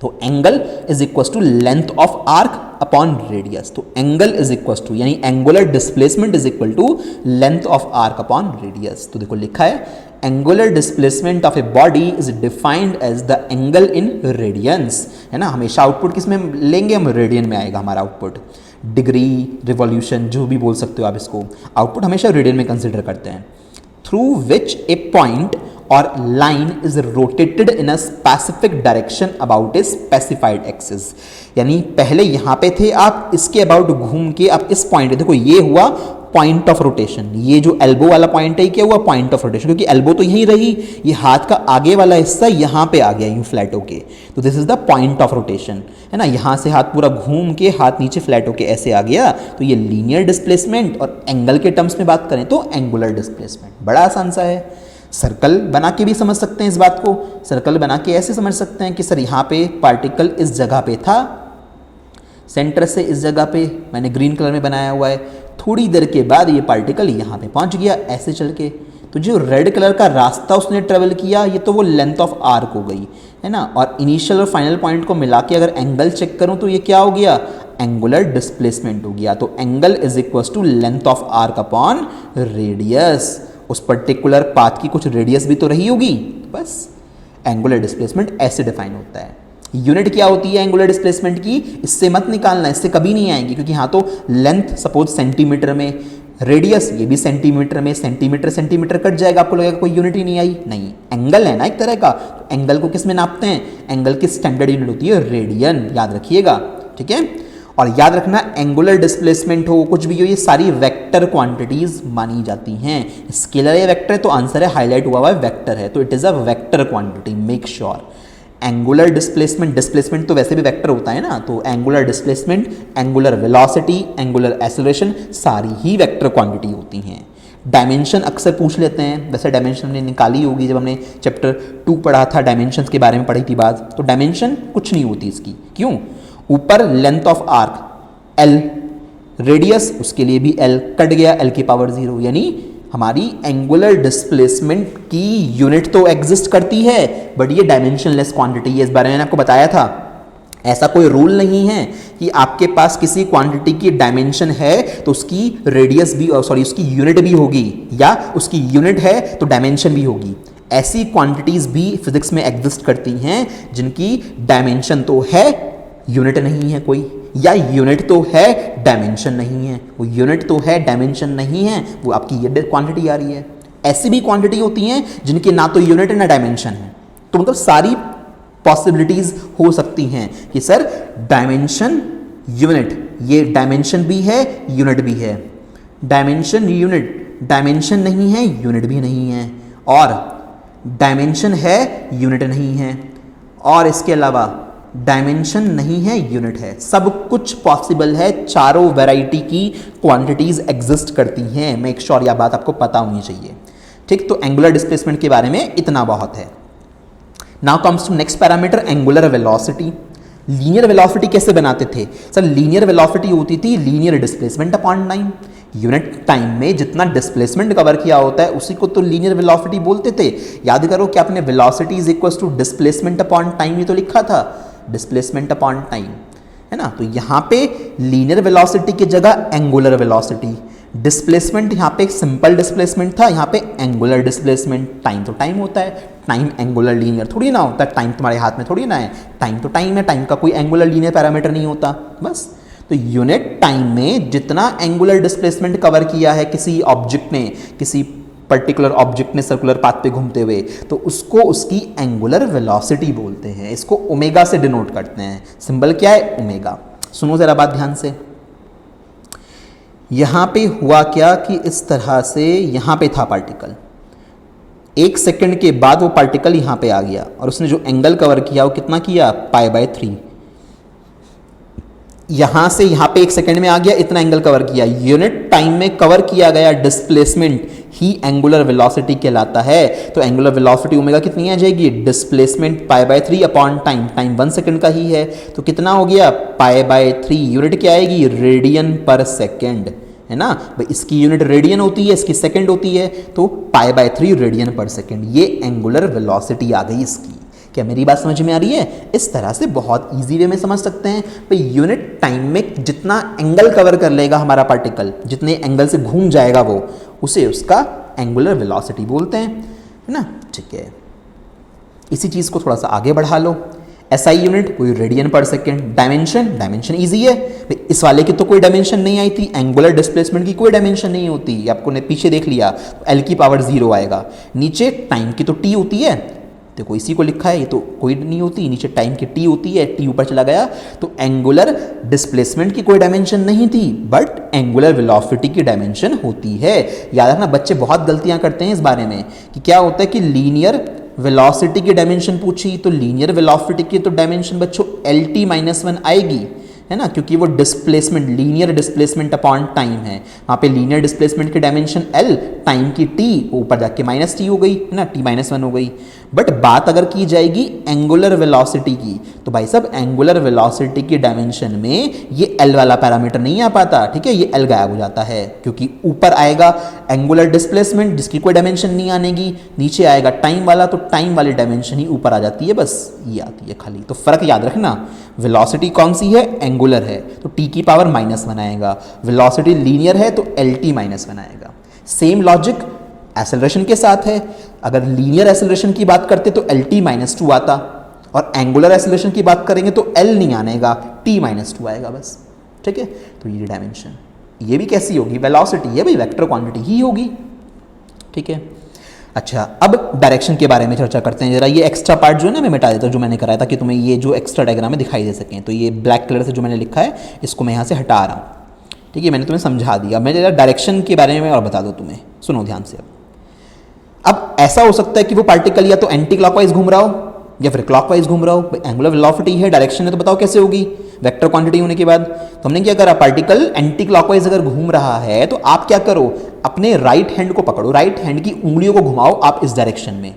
Speaker 1: तो angle is equal to length of arc upon radius. तो एंगल इज इक्वल टू यानी angular displacement is equal to length of arc upon radius. तो देखो लिखा है angular displacement of a body is defined as the angle in radians, है ना। हमेशा आउटपुट किस में लेंगे हम, रेडियन में आएगा हमारा आउटपुट। डिग्री, रिवॉल्यूशन, जो भी बोल सकते हो आप इसको, आउटपुट हमेशा रेडियन में कंसिडर करते हैं। थ्रू विच ए पॉइंट और line is rotated in a specific direction about a specified axis. यानी पहले यहां पे थे आप, इसके अबाउट घूम के अब इस पॉइंट, देखो ये हुआ पॉइंट ऑफ रोटेशन। ये जो एल्बो वाला पॉइंट है क्या हुआ, पॉइंट ऑफ रोटेशन, क्योंकि एल्बो तो यहीं रही, ये हाथ का आगे वाला हिस्सा यहां पे आ गया यूं फ्लैट होके। तो this is the point of rotation, है ना। यहां से हाथ पूरा घूम के हाथ नीचे फ्लैट होके ऐसे आ गया, तो ये लीनियर डिस्प्लेसमेंट। और एंगल के टर्म्स में बात करें तो एंगुलर डिस्प्लेसमेंट। बड़ा आसान सा है, सर्कल बना के भी समझ सकते हैं इस बात को। सर्कल बना के ऐसे समझ सकते हैं कि सर यहाँ पे पार्टिकल इस जगह पे था, सेंटर से इस जगह पे मैंने ग्रीन कलर में बनाया हुआ है, थोड़ी देर के बाद ये पार्टिकल यहाँ पे पहुँच गया ऐसे चल के। तो जो रेड कलर का रास्ता उसने ट्रेवल किया, ये तो वो लेंथ ऑफ आर्क हो गई, है ना। और इनिशियल और फाइनल पॉइंट को मिला के अगर एंगल चेक करूँ तो ये क्या हो गया, एंगुलर डिस्प्लेसमेंट हो गया। तो angle is equal to length of arc upon radius. उस पर्टिकुलर पाथ की कुछ रेडियस भी तो रही होगी, बस एंगुलर डिस्प्लेसमेंट ऐसे डिफाइन होता है। यूनिट क्या होती है एंगुलर डिस्प्लेसमेंट की, इससे मत निकालना, इससे कभी नहीं आएंगी, क्योंकि यहाँ तो लेंथ सपोज सेंटीमीटर में, रेडियस ये भी सेंटीमीटर में, सेंटीमीटर सेंटीमीटर कट जाएगा, आपको लगेगा कोई यूनिट ही नहीं आई। नहीं, एंगल है ना एक तरह का, तो एंगल को किस में नापते हैं, एंगल की स्टैंडर्ड यूनिट होती है रेडियन, याद रखिएगा, ठीक है। और याद रखना एंगुलर डिस्प्लेसमेंट हो कुछ भी हो, ये सारी वेक्टर क्वांटिटीज मानी जाती हैं। स्केलर या वेक्टर है तो आंसर है हाईलाइट हुआ है वेक्टर है, तो it is a vector quantity, make sure. Angular displacement, displacement तो वैसे भी वेक्टर होता है ना, तो angular displacement, angular velocity, angular acceleration सारी ही वेक्टर क्वांटिटी होती हैं। डायमेंशन अक्सर पूछ लेते हैं, वैसे डायमेंशन हमने निकाली होगी जब हमने चैप्टर 2 पढ़ा था, डायमेंशंस के बारे में पढ़ी थी बात। तो डायमेंशन कुछ नहीं होती इसकी, क्यों, ऊपर length of arc L, radius उसके लिए भी एल, कट गया एल की पावर 0, यानी हमारी एंगुलर डिस्प्लेसमेंट की यूनिट तो एग्जिस्ट करती है, बट ये डायमेंशनलेस क्वांटिटी है। इस बारे में मैंने आपको बताया था, ऐसा कोई रूल नहीं है कि आपके पास किसी क्वांटिटी की डायमेंशन है तो उसकी रेडियस भी, सॉरी उसकी यूनिट भी होगी, या उसकी यूनिट है तो डायमेंशन भी होगी। ऐसी क्वांटिटीज भी फिजिक्स में एग्जिस्ट करती हैं जिनकी डायमेंशन तो है, यूनिट नहीं है कोई, या यूनिट तो है डायमेंशन नहीं है। वो यूनिट तो है डायमेंशन नहीं है, वो आपकी ये क्वांटिटी आ रही है। ऐसी भी क्वांटिटी होती हैं जिनकी ना तो यूनिट है ना डायमेंशन है। तो मतलब सारी पॉसिबिलिटीज हो सकती हैं कि सर डायमेंशन यूनिट, ये डायमेंशन भी है यूनिट भी है, डायमेंशन यूनिट, डायमेंशन नहीं है यूनिट भी नहीं है, और डायमेंशन है यूनिट नहीं है, और इसके अलावा डायमेंशन नहीं है यूनिट है। सब कुछ पॉसिबल है, चारों वैरायटी की क्वांटिटीज एग्जिस्ट करती हैं। मेक श्योर यह बात आपको पता होनी चाहिए, ठीक। तो एंगुलर डिस्प्लेसमेंट के बारे में इतना बहुत है। Now comes to next parameter, angular velocity. Linear velocity कैसे बनाते थे सर, लीनियर वेलोसिटी होती थी linear displacement upon time. Unit time में जितना डिस्प्लेसमेंट कवर किया होता है उसी को तो लीनियर वेलोसिटी बोलते थे। याद करो कि आपने velocity is equal to displacement upon time, ये तो लिखा था, डिस्प्लेसमेंट अपॉन टाइम, है ना। तो यहाँ पे लीनियर वेलोसिटी की जगह एंगुलर वेलोसिटी, डिस्प्लेसमेंट यहाँ पे सिंपल डिस्प्लेसमेंट था, यहाँ पे एंगुलर डिस्प्लेसमेंट। टाइम तो टाइम होता है, टाइम एंगुलर लीनियर थोड़ी ना होता है, टाइम तुम्हारे हाथ में थोड़ी ना है, टाइम तो टाइम है, टाइम का कोई एंगुलर लीनियर पैरामीटर नहीं होता, बस। तो यूनिट टाइम में जितना एंगुलर डिस्प्लेसमेंट कवर किया है किसी ऑब्जेक्ट ने, किसी पर्टिकुलर ऑब्जेक्ट ने सर्कुलर पाथ पे घूमते हुए, तो उसको उसकी एंगुलर वेलोसिटी बोलते हैं। इसको ओमेगा से डिनोट करते हैं, सिंबल क्या है, ओमेगा। सुनो जरा बात ध्यान से, यहां पे हुआ क्या कि इस तरह से यहां पे था पार्टिकल, 1 सेकंड के बाद वो पार्टिकल यहां पे आ गया और उसने जो एंगल कवर किया वो कितना किया, π/3। यहां से यहां पे 1 सेकंड में आ गया, इतना एंगल कवर किया, यूनिट टाइम में कवर किया गया डिस्प्लेसमेंट ही एंगुलर वेलोसिटी कहलाता है। तो एंगुलर वेलोसिटी ओमेगा कितनी आ जाएगी, displacement pi by 3 upon time, time 1 second का ही है, तो कितना हो गया पाई बाय 3, यूनिट क्या आएगी रेडियन पर सेकंड, है ना भाई, इसकी यूनिट रेडियन होती है, इसकी सेकंड होती है, तो पाई बाय 3 रेडियन पर सेकंड, ये एंगुलर वेलोसिटी आ गई इसकी। क्या मेरी बात समझ में आ रही है? इस तरह से बहुत इजी वे में समझ सकते हैं भाई, यूनिट टाइम में जितना एंगल कवर कर लेगा हमारा पार्टिकल, जितने एंगल से घूम जाएगा वो, उसे उसका एंगुलर वेलोसिटी बोलते हैं, है ना। ठीक है, इसी चीज़ को थोड़ा सा आगे बढ़ा लो, एसआई यूनिट कोई रेडियन पर सेकेंड, डायमेंशन, डायमेंशन इजी है भाई, इस वाले की तो कोई डायमेंशन नहीं आई थी, एंगुलर डिस्प्लेसमेंट की कोई डायमेंशन नहीं होती, आपको ने पीछे देख लिया, एल की पावर 0 आएगा, नीचे टाइम की तो टी होती है, देखो इसी को लिखा है, ये तो कोई नहीं होती, नीचे टाइम की टी होती है, टी ऊपर चला गया, तो एंगुलर डिस्प्लेसमेंट की कोई डायमेंशन नहीं थी, बट एंगुलर वेलोसिटी की डायमेंशन होती है। याद रखना, बच्चे बहुत गलतियां करते हैं इस बारे में कि क्या होता है कि लीनियर वेलोसिटी की डायमेंशन पूछी, तो लीनियर वेलोसिटी की तो डायमेंशन बच्चों LT-1 आएगी, है ना, क्योंकि वो displacement, linear displacement upon time है, वहाँ पे लीनियर डिस्प्लेसमेंट की डायमेंशन L, टाइम की T, ऊपर जाके -T हो गई, है ना, T-1 हो गई। बट बात अगर की जाएगी एंगुलर वेलोसिटी की, तो भाई साहब एंगुलर वेलोसिटी की डायमेंशन में ये L वाला पैरामीटर नहीं आ पाता, ठीक है, ये L गायब हो जाता है, क्योंकि ऊपर आएगा एंगुलर डिस्प्लेसमेंट जिसकी कोई डायमेंशन नहीं आनेगी, नीचे आएगा टाइम वाला, तो टाइम वाली डायमेंशन ही ऊपर आ जाती है, बस ये आती है खाली। तो फर्क याद रखना, वेलोसिटी कौन सी है, एंगुलर है, तो T की पावर -1 आएगा, वेलोसिटी लीनियर है तो LT-1 आएगा। सेम लॉजिक एक्सेलरेशन के साथ है, अगर लीनियर एक्सेलरेशन की बात करते तो LT-2 आता, और एंगुलर एक्सेलरेशन की बात करेंगे तो L नहीं आनेगा, T-2 आएगा बस, ठीक है। तो ये डायमेंशन, ये भी कैसी होगी, वेलोसिटी, ये भी वेक्टर क्वांटिटी ही होगी, ठीक है। अच्छा, अब डायरेक्शन के बारे में चर्चा करते हैं जरा, ये एक्स्ट्रा पार्ट जो है ना मैं मिटा देता हूँ, जो मैंने कराया था कि तुम्हें ये जो एक्स्ट्रा डायग्राम में दिखाई दे सकें, तो ये ब्लैक कलर से जो मैंने लिखा है इसको मैं यहाँ से हटा रहा हूँ, ठीक है, मैंने तुम्हें समझा दिया। मैं जरा डायरेक्शन के बारे में और बता दूँ तुम्हें, सुनो ध्यान से। अब ऐसा हो सकता है कि वो पार्टिकल या तो एंटी क्लॉकवाइज घूम रहा हो या फिर क्लॉकवाइज घूम रहा हो, एंगुलर वेलोसिटी है, डायरेक्शन है, तो बताओ कैसे होगी, वेक्टर क्वांटिटी होने के बाद। तो हमने क्या करा, पार्टिकल एंटी क्लॉकवाइज अगर घूम रहा है तो आप क्या करो, अपने राइट हैंड को पकड़ो, राइट हैंड की उंगलियों को घुमाओ आप इस डायरेक्शन में,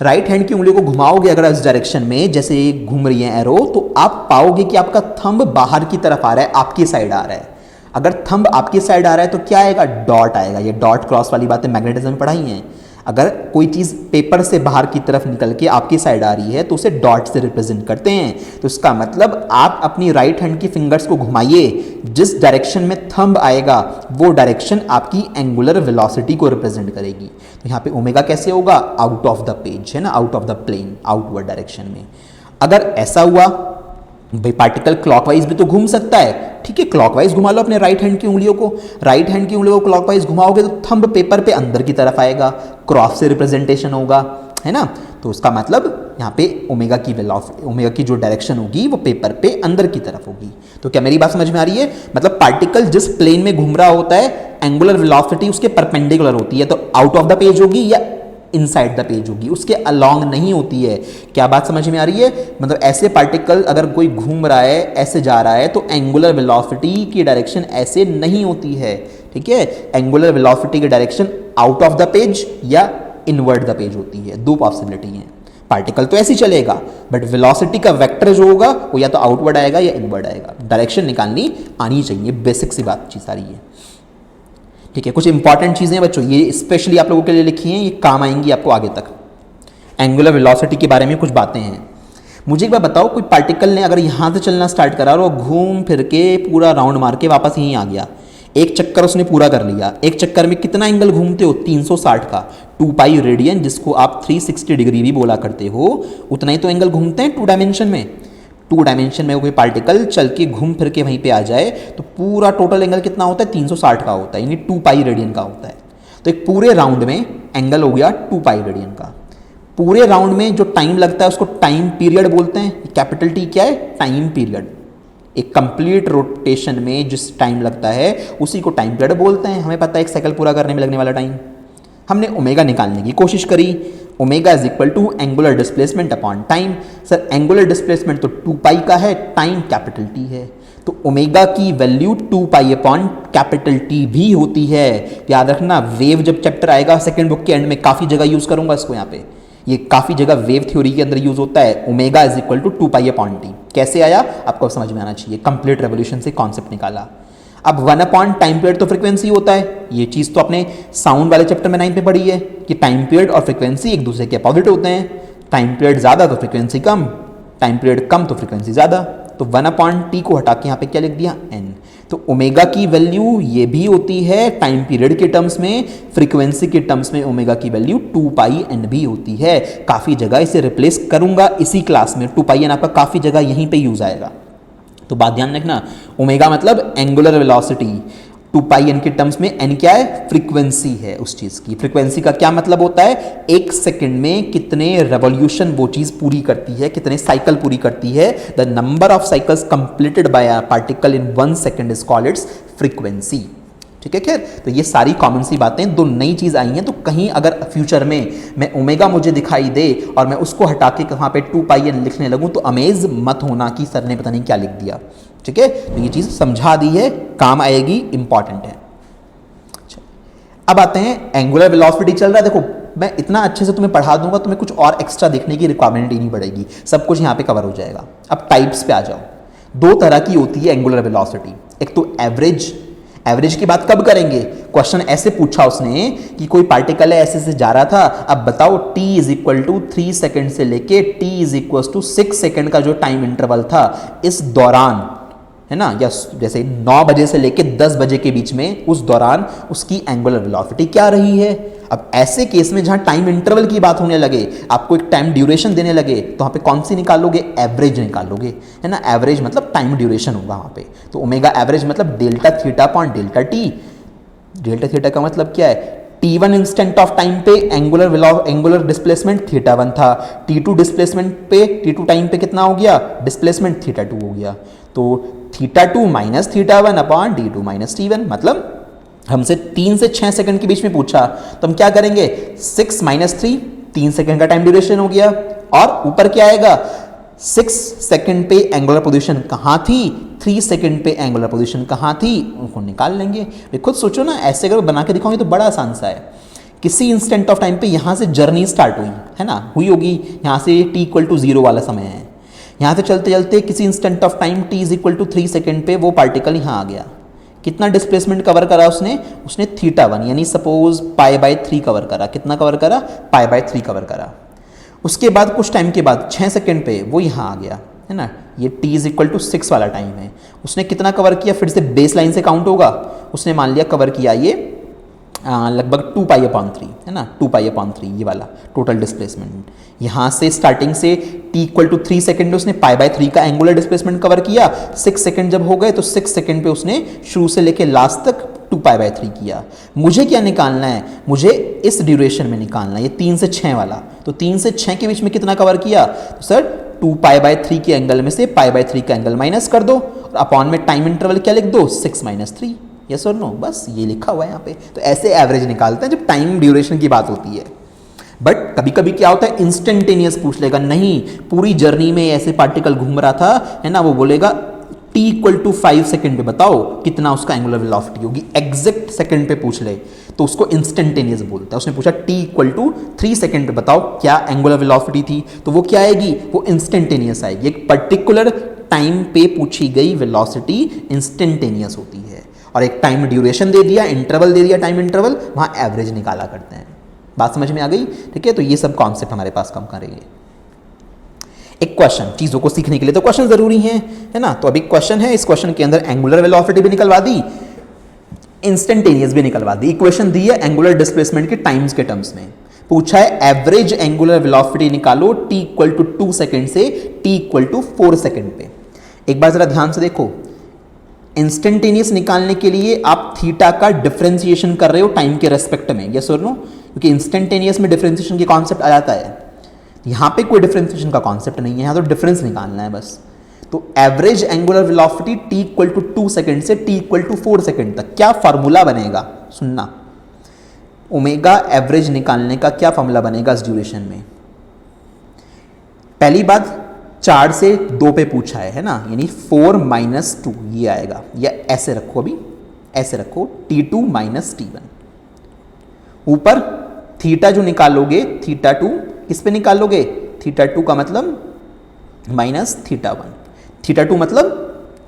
Speaker 1: राइट हैंड की उंगलियों को घुमाओगे अगर इस डायरेक्शन में, जैसे घूम रही है एरो, तो आप पाओगे कि आपका थंब बाहर की तरफ आ रहा है, आपकी साइड आ रहा है। अगर थंब आपकी साइड आ रहा है तो क्या आएगा, डॉट आएगा। ये डॉट क्रॉस वाली बातें मैग्नेटिज्म में पढ़ाई हैं। अगर कोई चीज़ पेपर से बाहर की तरफ निकल के आपकी साइड आ रही है तो उसे डॉट से रिप्रेजेंट करते हैं। तो इसका मतलब आप अपनी राइट हैंड की फिंगर्स को घुमाइए, जिस डायरेक्शन में थंब आएगा वो डायरेक्शन आपकी एंगुलर वेलोसिटी को रिप्रेजेंट करेगी। तो यहाँ पे ओमेगा कैसे होगा, आउट ऑफ द पेज, है ना, out of the plane, outward direction में। अगर ऐसा हुआ भाई, पार्टिकल क्लॉकवाइज भी तो घूम सकता है, ठीक है, क्लॉकवाइज घुमा लो अपने राइट हैंड की उंगलियों को, राइट हैंड की उंगलियों को क्लॉकवाइज घुमाओगे तो थंब पेपर पे अंदर की तरफ आएगा, क्रॉस से रिप्रेजेंटेशन होगा, है ना। तो उसका मतलब यहाँ पे ओमेगा की वेलोसिटी, ओमेगा की जो डायरेक्शन होगी वो पेपर पे अंदर की तरफ होगी। तो क्या मेरी बात समझ में आ रही है, मतलब पार्टिकल जिस प्लेन में घूम रहा होता है एंगुलर वेलोसिटी उसके परपेंडिकुलर होती है, तो आउट ऑफ द पेज होगी या इनसाइड द पेज होगी, उसके अलोंग नहीं होती है। क्या बात समझ में आ रही है, मतलब ऐसे पार्टिकल अगर कोई घूम रहा है, ऐसे जा रहा है, तो एंगुलर वेलोसिटी की डायरेक्शन ऐसे नहीं होती है, ठीक है। एंगुलर वेलोसिटी की direction out of the page या इनवर्ड द पेज होती है, दो पॉसिबिलिटी हैं। पार्टिकल तो ऐसे ही चलेगा, बट वेलोसिटी का वेक्टर जो होगा वो या तो आउटवर्ड आएगा या इनवर्ड आएगा। डायरेक्शन निकालनी आनी चाहिए, बेसिक सी बात चीज सारी है, ठीक है। कुछ इंपॉर्टेंट चीजें बच्चों ये स्पेशली आप लोगों के लिए लिखी हैं, ये काम आएंगी आपको आगे तक। एंगुलर वेलोसिटी के बारे में कुछ बातें हैं। मुझे एक बार बताओ, कोई पार्टिकल ने अगर यहाँ से चलना स्टार्ट करा और वो घूम फिर के पूरा राउंड मार के वापस यहीं आ गया, एक चक्कर उसने पूरा कर लिया, एक चक्कर में कितना एंगल घूमते हो, 360 का, 2 पाई रेडियन, जिसको आप 360 डिग्री भी बोला करते हो, उतना ही तो एंगल घूमते हैं 2 डायमेंशन में। 2 डायमेंशन में कोई पार्टिकल चल के घूम फिर के वहीं पे आ जाए तो पूरा टोटल एंगल कितना होता है, 360 का होता है, यानी 2 पाई रेडियन का होता है। तो एक पूरे राउंड में एंगल हो गया 2 पाई रेडियन का। पूरे राउंड में जो टाइम लगता है उसको टाइम पीरियड बोलते हैं। कैपिटल टी क्या है, टाइम पीरियड। एक कंप्लीट रोटेशन में जिस टाइम लगता है उसी को टाइम पीरियड बोलते हैं। हमें पता है एक साइकिल पूरा करने में लगने वाला टाइम। हमने ओमेगा निकालने की कोशिश करी, omega is equal to angular displacement upon time. Sir angular displacement तो 2 पाई का है, टाइम कैपिटल टी है, तो ओमेगा की value 2 pi upon capital T भी होती है। याद रखना, वेव जब चैप्टर आएगा सेकंड बुक के एंड में काफ़ी जगह यूज़ करूंगा इसको, यहाँ पे ये काफ़ी जगह वेव थ्योरी के अंदर यूज़ होता है। Omega is equal to 2 pi upon t कैसे आया आपको समझ में आना चाहिए। कंप्लीट रेवोल्यूशन से कॉन्सेप्ट निकाला। अब 1 अपॉन टाइम पीरियड तो फ्रीक्वेंसी होता है, ये चीज़ तो आपने साउंड वाले चैप्टर में 9 में पढ़ी है कि टाइम पीरियड और फ्रीक्वेंसी एक दूसरे के अपोजिट होते हैं। टाइम पीरियड ज़्यादा तो फ्रीक्वेंसी कम, टाइम पीरियड कम तो फ्रीक्वेंसी ज़्यादा। तो 1 अपॉन टी को हटा के यहाँ पे क्या लिख दिया, एन। तो ओमेगा की वैल्यू ये भी होती है टाइम पीरियड के टर्म्स में, फ्रीक्वेंसी के टर्म्स में ओमेगा की वैल्यू 2 पाई एन भी होती है। काफ़ी जगह इसे रिप्लेस करूंगा इसी क्लास में, 2 पाई एन आपका काफ़ी जगह यहीं पे यूज़ आएगा। तो बात ध्यान रखना, ओमेगा मतलब एंगुलर वेलोसिटी, 2 पाई एन के टर्म्स में एन क्या है, फ्रीक्वेंसी है उस चीज़ की। फ्रीक्वेंसी का क्या मतलब होता है, एक सेकंड में कितने रेवोल्यूशन वो चीज़ पूरी करती है, कितने साइकिल पूरी करती है। The number of cycles completed by a particle in 1 second is called its frequency. ठीक है, खैर तो ये सारी कॉमन सी बातें, दो नई चीज़ आई हैं। तो कहीं अगर फ्यूचर में मैं ओमेगा मुझे दिखाई दे और मैं उसको हटा के कहाँ पे 2 पाई एन लिखने लगूँ तो अमेज मत होना कि सर ने पता नहीं क्या लिख दिया। ठीक है, तो ये चीज़ समझा दी है, काम आएगी, इंपॉर्टेंट है। अब आते हैं एंगुलर वेलोसिटी चल रहा है। देखो मैं इतना अच्छे से तुम्हें पढ़ा दूंगा, तुम्हें कुछ और एक्स्ट्रा देखने की रिक्वायरमेंट ही नहीं पड़ेगी, सब कुछ यहाँ पे कवर हो जाएगा। अब टाइप्स पे आ जाओ। दो तरह की होती है एंगुलर वेलोसिटी, एक तो एवरेज। एवरेज की बात कब करेंगे, क्वेश्चन ऐसे पूछा उसने कि कोई पार्टिकल है ऐसे से जा रहा था, अब बताओ t is equal to 3 second से लेके t is equal to 6 second का जो टाइम इंटरवल था, इस दौरान है ना, या जैसे 9 बजे से लेके 10 बजे के बीच में, उस दौरान उसकी एंगुलर वेलोसिटी क्या रही है। अब ऐसे केस में जहां टाइम इंटरवल की बात होने लगे, आपको एक टाइम ड्यूरेशन देने लगे, तो वहां पे कौन सी निकालोगे, एवरेज निकालोगे, है ना। एवरेज मतलब टाइम ड्यूरेशन होगा वहां पे। तो ओमेगा एवरेज मतलब delta theta upon delta T. Delta theta का मतलब क्या है, T1 इंस्टेंट ऑफ टाइम पे एंगुलर डिस्प्लेसमेंट θ1 था, T2 डिस्प्लेसमेंट पे, T2 टाइम पे कितना हो गया, डिस्प्लेसमेंट θ2 हो गया। तो θ2 minus θ1 upon D2 minus T1। मतलब हमसे 3 से 6 सेकंड के बीच में पूछा तो हम क्या करेंगे, 6 माइनस 3, 3 सेकंड का टाइम ड्यूरेशन हो गया, और ऊपर क्या आएगा, 6 सेकंड पे एंगुलर पोजीशन कहाँ थी, 3 सेकंड पे एंगुलर पोजीशन कहाँ थी, उनको निकाल लेंगे। खुद सोचो ना, ऐसे अगर बना के दिखाऊंगे तो बड़ा आसान सा है। किसी इंस्टेंट ऑफ टाइम पे यहाँ से जर्नी स्टार्ट हुई है ना, हुई होगी, यहाँ से t इक्वल टू 0 वाला समय है, यहाँ से चलते चलते किसी instant of time t is equal to 3 second पे वो पार्टिकल यहाँ आ गया। कितना डिस्प्लेसमेंट कवर करा उसने, उसने θ1 यानी सपोज π/3 कवर करा। कितना कवर करा, π/3 कवर करा। उसके बाद कुछ टाइम के बाद 6 सेकंड पे वो यहाँ आ गया, है ना। ये t इज इक्वल टू 6 वाला टाइम है, उसने कितना कवर किया, फिर से बेस लाइन से काउंट होगा, उसने मान लिया कवर किया ये लगभग 2 पाई अपॉन 3, है ना, 2 पाई अपॉन 3 ये वाला टोटल डिस्प्लेसमेंट। यहाँ से स्टार्टिंग से t इक्वल टू 3 सेकंड उसने π/3 का एंगुलर डिस्प्लेसमेंट कवर किया। 6 सेकंड जब हो गए तो 6 सेकंड पे उसने शुरू से लेके लास्ट तक 2 π/3 किया। मुझे क्या निकालना है, मुझे इस ड्यूरेशन में निकालना है, ये 3 से 6 वाला। तो 3 से 6 के बीच में कितना कवर किया, तो सर 2 π/3 के एंगल में से π/3 का एंगल माइनस कर दो, और अपॉन में टाइम इंटरवल क्या लिख दो, 6 माइनस 3। यस और नो, बस ये लिखा हुआ है यहाँ पे। तो ऐसे एवरेज निकालते हैं जब टाइम ड्यूरेशन की बात होती है। बट कभी कभी क्या होता है, इंस्टेंटेनियस पूछ लेगा, नहीं पूरी जर्नी में ऐसे पार्टिकल घूम रहा था, है ना, वो बोलेगा t इक्वल टू 5 सेकेंड पे बताओ कितना उसका एंगुलर वेलोसिटी होगी। एग्जैक्ट सेकंड पे पूछ ले तो उसको इंस्टेंटेनियस बोलता है। उसने पूछा t इक्वल टू 3 सेकेंड पे बताओ क्या एंगुलर वेलोसिटी थी, तो वो क्या आएगी, वो इंस्टेंटेनियस आएगी। एक पर्टिकुलर टाइम पे पूछी गई वेलोसिटी इंस्टेंटेनियस होती है, और एक टाइम ड्यूरेशन दे दिया, इंटरवल दे दिया, टाइम इंटरवल, वहाँ एवरेज निकाला करते हैं। बात समझ में आ गई, ठीक है। तो ये सब कॉन्सेप्ट हमारे पास कम करेंगे। एक क्वेश्चन, चीज़ों को सीखने के लिए तो क्वेश्चन जरूरी हैं, है ना। तो अभी क्वेश्चन है, इस क्वेश्चन के अंदर एंगुलर वेलोसिटी भी निकलवा दी, इंस्टेंटेनियस भी निकलवा दी। इक्वेशन दी है एंगुलर डिस्प्लेसमेंट के टाइम्स के टर्म्स में। पूछा है एवरेज एंगुलर वेलोसिटी निकालो t इक्वल टू 2 सेकेंड से t इक्वल टू 4 सेकेंड पे। एक बार जरा ध्यान से देखो, इंस्टेंटेनियस निकालने के लिए आप थीटा का डिफरेंशिएशन कर रहे हो टाइम के रेस्पेक्ट में, यस और नो, क्योंकि इंस्टेंटेनियस में डिफरेंशिएशन के कॉन्सेप्ट आ जाता है। यहाँ पे कोई डिफरेंशिएशन का कॉन्सेप्ट नहीं है, यहाँ तो डिफरेंस निकालना है बस। तो average angular velocity t equal to 2 second से t इक्वल टू 4 सेकेंड तक क्या फार्मूला बनेगा, सुनना। ओमेगा एवरेज निकालने का क्या फार्मूला बनेगा इस ड्यूरेशन में। पहली बात, 4 से 2 पे पूछा है ना, यानी 4 माइनस 2 ये आएगा, या ऐसे रखो, अभी ऐसे रखो T2 माइनस T1। ऊपर थीटा जो निकालोगे, थीटा 2 किस पे निकालोगे, थीटा 2 का मतलब माइनस थीटा 1। थीटा 2 मतलब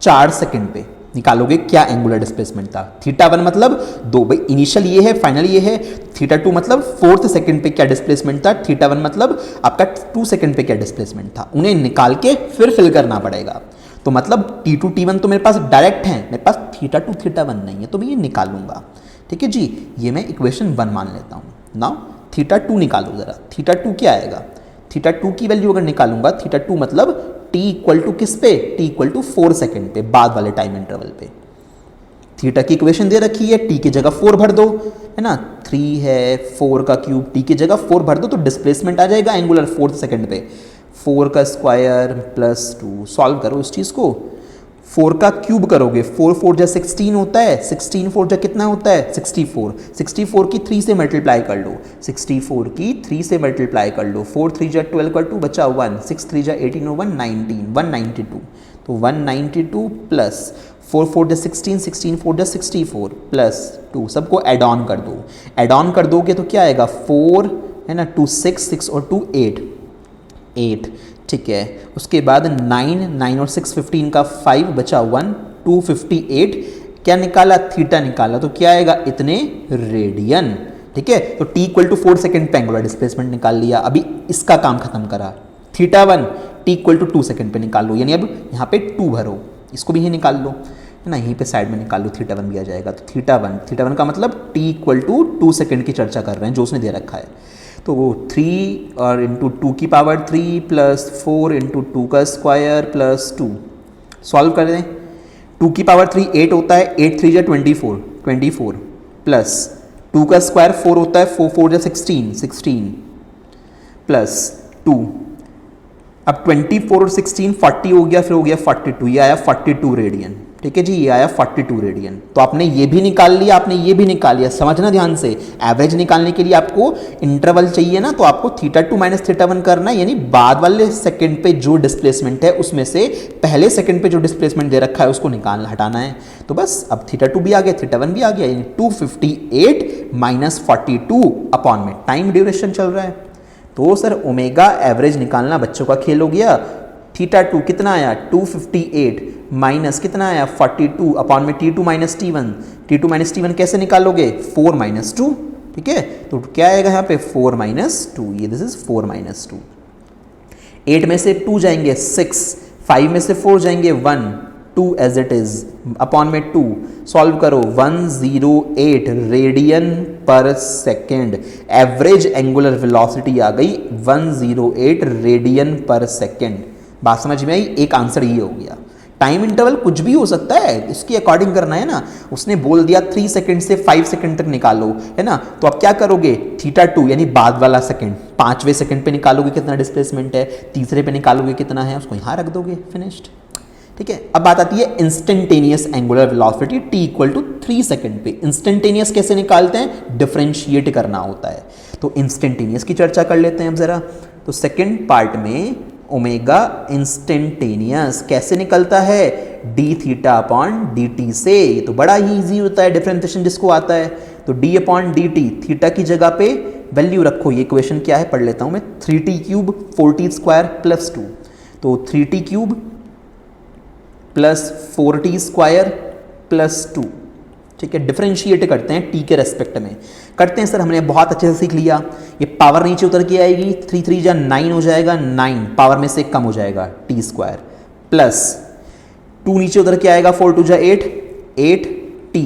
Speaker 1: 4 सेकंड पे निकालोगे क्या एंगुलर डिस्प्लेसमेंट था। थीटा 1 मतलब 2, भाई इनिशियल ये है, फाइनल ये है। थीटा 2 मतलब 4th सेकंड पे क्या डिस्प्लेसमेंट था। थीटा 1 मतलब आपका 2 सेकंड पे क्या डिस्प्लेसमेंट था। उन्हें निकाल के फिर फिल करना पड़ेगा। तो मतलब T2 T1 तो मेरे पास डायरेक्ट है, मेरे पास थीटा 2 थीटा 1 नहीं है, तो मैं ये निकालूंगा। ठीक है जी, ये मैं इक्वेशन 1 मान लेता हूँ। नाउ थीटा 2 निकालो जरा, थीटा 2 क्या आएगा। थीटा 2 की वैल्यू अगर निकालूंगा, थीटा 2 मतलब t इक्वल टू किस पे, t इक्वल टू 4 सेकेंड पे, बाद वाले टाइम इंटरवल पे। थीटा की इक्वेशन दे रखी है, t की जगह 4 भर दो, है ना, 3 है 4 का क्यूब, t की जगह 4 भर दो तो डिस्प्लेसमेंट आ जाएगा एंगुलर 4th सेकेंड पे। 4 का स्क्वायर प्लस 2, सॉल्व करो इस चीज़ को। 4 का क्यूब करोगे, 4 4 जा 16 होता है, 16 4 जा कितना होता है 64। 64 की 3 से मल्टीप्लाई कर लो, 64 की 3 से मल्टीप्लाई कर लो, 4 3 जा 12 का 2 बचा 1, 6 3 जा 18 और 1 19, 192। तो 192 प्लस 4 4 जा 16, 16 4 जा 64 प्लस 2, सबको एड ऑन कर दो। एड ऑन कर दोगे तो क्या आएगा, 4 है ना, 2 6 6 और 2 8 8, ठीक है। उसके बाद 9 9 और 6 15 का 5 बचा 1, 258 क्या निकाला, थीटा निकाला, तो क्या आएगा इतने रेडियन। ठीक है, तो t इक्वल टू 4 सेकेंड पे एंगुलर डिस्प्लेसमेंट निकाल लिया। अभी इसका काम खत्म करा, theta 1 t equal to 2 second पे निकाल लो, यानी अब यहाँ पे 2 भरो, इसको भी यही निकाल लो, है ना, यहीं पे साइड में निकाल लो, थीटा 1 भी आ जाएगा। तो थीटा 1 का मतलब t इक्वल टू 2 सेकेंड की चर्चा कर रहे हैं जो उसने दे रखा है। तो वो 3 और इंटू 2 की पावर 3 प्लस 4 इंटू 2 का स्क्वायर प्लस 2, सॉल्व कर दें। 2 की पावर 3 8 होता है, 8 3 जा 24 24 प्लस 2 का स्क्वायर 4 होता है, 4 4 जा 16 16 प्लस 2। अब 24 और 16 40 हो गया, फिर हो गया 42, ये आया 42 रेडियन। ठीक है जी, ये आया 42 रेडियन। तो आपने ये भी निकाल लिया, आपने ये भी निकाल लिया, समझना ध्यान से। एवरेज निकालने के लिए आपको इंटरवल चाहिए ना, तो आपको थीटा 2 माइनस थीटा 1 करना है, यानी बाद वाले सेकंड पे जो डिस्प्लेसमेंट है उसमें से पहले सेकंड पे जो डिस्प्लेसमेंट दे रखा है उसको हटाना है। तो बस अब थीटा 2 भी आ गया, थीटा 1 भी आ गया, यानी 258 माइनस 42 अपॉन में टाइम ड्यूरेशन चल रहा है। तो सर ओमेगा एवरेज निकालना बच्चों का खेल हो गया। थीटा 2 कितना आया 258 माइनस कितना आया 42 अपॉन में T2 minus T1। T2 minus T1 कैसे निकालोगे, 4 माइनस 2। ठीक है, तो क्या आएगा यहाँ पे 4 माइनस 2, ये दिस इज 4 माइनस 2। 8 में से 2 जाएंगे 6, 5 में से 4 जाएंगे 1, 2 एज इट इज अपॉन में 2, सॉल्व करो 108 रेडियन पर सेकेंड। एवरेज एंगुलर वेलोसिटी आ गई 108 रेडियन पर सेकेंड। बात समझ में आई, एक आंसर ये हो गया। टाइम इंटरवल कुछ भी हो सकता है, इसके अकॉर्डिंग करना है ना। उसने बोल दिया 3 सेकंड से 5 सेकंड तक निकालो, है ना, तो अब क्या करोगे, थीटा 2 यानी बाद वाला सेकंड, 5वें सेकंड पे निकालोगे कितना डिस्प्लेसमेंट है, तीसरे पे निकालोगे कितना है, उसको यहाँ रख दोगे, फिनिश्ड। ठीक है, अब बात आती है instantaneous angular velocity t equal to 3 second पे। इंस्टेंटेनियस कैसे निकालते हैं, डिफरेंशिएट करना होता है। तो इंस्टेंटेनियस की चर्चा कर लेते हैं अब जरा। तो सेकंड पार्ट में ओमेगा इंस्टेंटेनियस कैसे निकलता है, d theta upon D T से। ये तो बड़ा ही ईजी होता है डिफरेंशिएशन जिसको आता है। तो d upon D T, theta की जगह पे वैल्यू रखो। ये इक्वेशन क्या है पढ़ लेता हूं मैं, 3t cube 4t square plus 2। तो 3t cube plus 4t square plus 2। ठीक है, डिफरेंशिएट करते हैं t के रेस्पेक्ट में करते हैं। सर हमने बहुत अच्छे से सीख लिया। ये पावर नीचे उतर के आएगी, 3 3 जा 9 हो जाएगा, 9 पावर में से कम हो जाएगा t स्क्वायर प्लस 2 नीचे उतर के आएगा, 4 2 जा 8 8t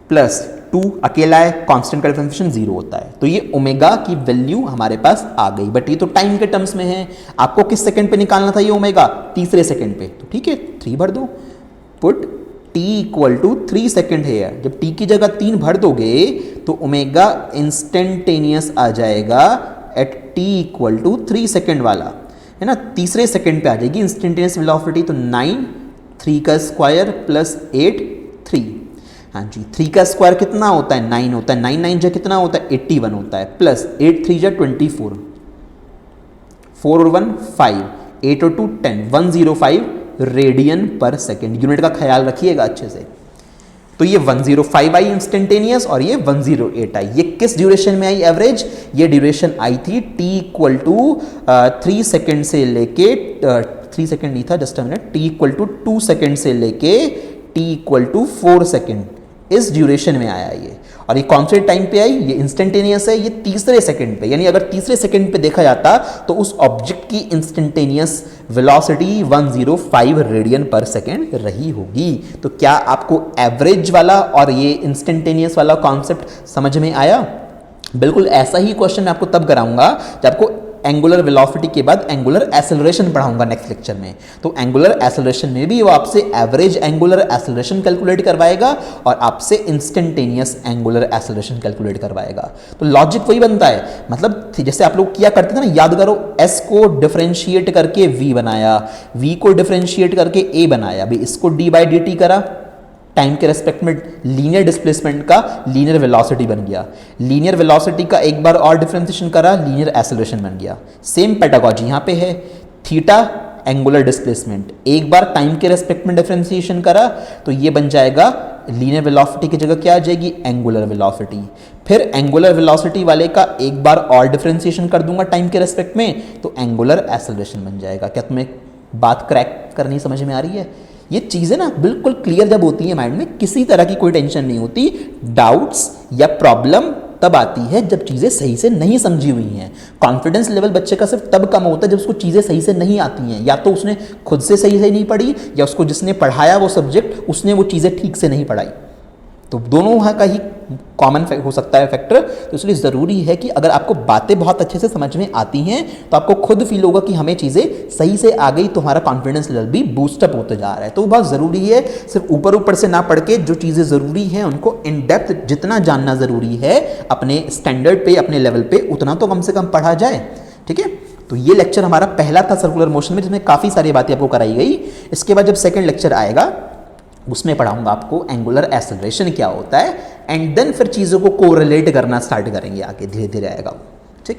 Speaker 1: प्लस 2 अकेला है, कांस्टेंट का डिफरेंशिएशन 0 होता है। तो ये ओमेगा की वैल्यू हमारे पास आ गई, बट ये तो टाइम के टर्म्स में है। आपको किस सेकंड पे निकालना था ये ओमेगा, तीसरे सेकंड पे। तो ठीक है 3 भर दो, put t equal to 3 second है। जब t की जगह 3 भर दोगे तो ओमेगा इंस्टेंटेनियस आ जाएगा at t equal to 3 second वाला, है ना, तीसरे सेकेंड पे आ जाएगी इंस्टेंटेनियस वेलोसिटी। तो 9 3 का स्क्वायर प्लस 8 3। हाँ जी, 3 का स्क्वायर कितना होता है 9 होता है, 9 9 जा कितना होता है 81 होता है, प्लस 8 3 जा 24, 4 और 1 5, 8 और 2 10, 105 रेडियन पर सेकेंड। यूनिट का ख्याल रखिएगा अच्छे से। तो ये 105 आई इंस्टेंटेनियस और ये 108 आई। ये किस ड्यूरेशन में आई एवरेज? ये ड्यूरेशन आई थी t इक्वल टू 3 सेकेंड से लेके 3 सेकेंड नहीं था, just a minute, t equal to 2 second से लेके t इक्वल टू 4 सेकेंड, इस ड्यूरेशन में आया ये। और ये कौन से टाइम पे आई? ये इंस्टेंटेनियस है, ये तीसरे सेकंड पे। यानी अगर तीसरे सेकंड पे देखा जाता तो उस ऑब्जेक्ट की इंस्टेंटेनियस वेलोसिटी 105 रेडियन पर सेकंड रही होगी। तो क्या आपको एवरेज वाला और ये इंस्टेंटेनियस वाला कॉन्सेप्ट समझ में आया? बिल्कुल ऐसा ही क्वेश्चन मैं आपको तब कराऊंगा जब आपको एंगुलर वेलोसिटी के बाद एंगुलर एक्सेलरेशन पढ़ाऊंगा नेक्स्ट लेक्चर में। तो एंगुलर एक्सेलरेशन में भी वो आपसे एवरेज एंगुलर एक्सेलरेशन कैलकुलेट करवाएगा और आपसे इंस्टेंटेनियस एंगुलर एक्सेलरेशन कैलकुलेट करवाएगा। तो लॉजिक वही बनता है, मतलब जैसे आप लोग किया करते थे ना, याद करो, s को डिफरेंशिएट करके v बनाया, v को डिफरेंशिएट करके a बनाया, अभी इसको d/dt करा, टाइम के रेस्पेक्ट में लीनियर डिस्प्लेसमेंट का लीनियर वेलोसिटी बन गया, लीनियर वेलोसिटी का एक बार और डिफरेंशिएशन करा, लीनियर एक्सेलरेशन बन गया। सेम पेडागोजी यहाँ पे है, थीटा एंगुलर डिस्प्लेसमेंट, एक बार टाइम के रेस्पेक्ट में डिफरेंशिएशन करा तो ये बन जाएगा लीनियर वेलोसिटी की जगह क्या आ जाएगी? Angular velocity. फिर एंगुलर वेलोसिटी वाले का एक बार और डिफरेंशिएशन कर दूंगा टाइम के रेस्पेक्ट में तो एंगुलर एक्सेलरेशन बन जाएगा। क्या तुम्हें बात क्रैक करनी समझ में आ रही है? ये चीज़ें ना बिल्कुल क्लियर जब होती है माइंड में, किसी तरह की कोई टेंशन नहीं होती। डाउट्स या प्रॉब्लम तब आती है जब चीज़ें सही से नहीं समझी हुई हैं। कॉन्फिडेंस लेवल बच्चे का सिर्फ तब कम होता है जब उसको चीज़ें सही से नहीं आती हैं, या तो उसने खुद से सही से नहीं पढ़ी या उसको जिसने पढ़ाया वो सब्जेक्ट उसने वो चीज़ें ठीक से नहीं पढ़ाई। तो दोनों वहाँ का ही कॉमन हो सकता है फैक्टर। तो इसलिए ज़रूरी है कि अगर आपको बातें बहुत अच्छे से समझ में आती हैं तो आपको खुद फील होगा कि हमें चीज़ें सही से आ गई, तो हमारा कॉन्फिडेंस लेवल भी बूस्टअप होते जा रहा है। तो बहुत ज़रूरी है सिर्फ ऊपर ऊपर से ना पढ़ के जो चीज़ें ज़रूरी हैं उनको इन डेप्थ जितना जानना ज़रूरी है, अपने स्टैंडर्ड पे अपने लेवल पे उतना तो कम से कम पढ़ा जाए। ठीक है, तो ये लेक्चर हमारा पहला था सर्कुलर मोशन में, जिसमें काफ़ी सारी बातें आपको कराई गई। इसके बाद जब सेकेंड लेक्चर आएगा उसमें पढ़ाऊंगा आपको एंगुलर एक्सेलरेशन क्या होता है, एंड देन फिर चीज़ों को कोरिलेट करना स्टार्ट करेंगे, आगे धीरे धीरे आएगा वो।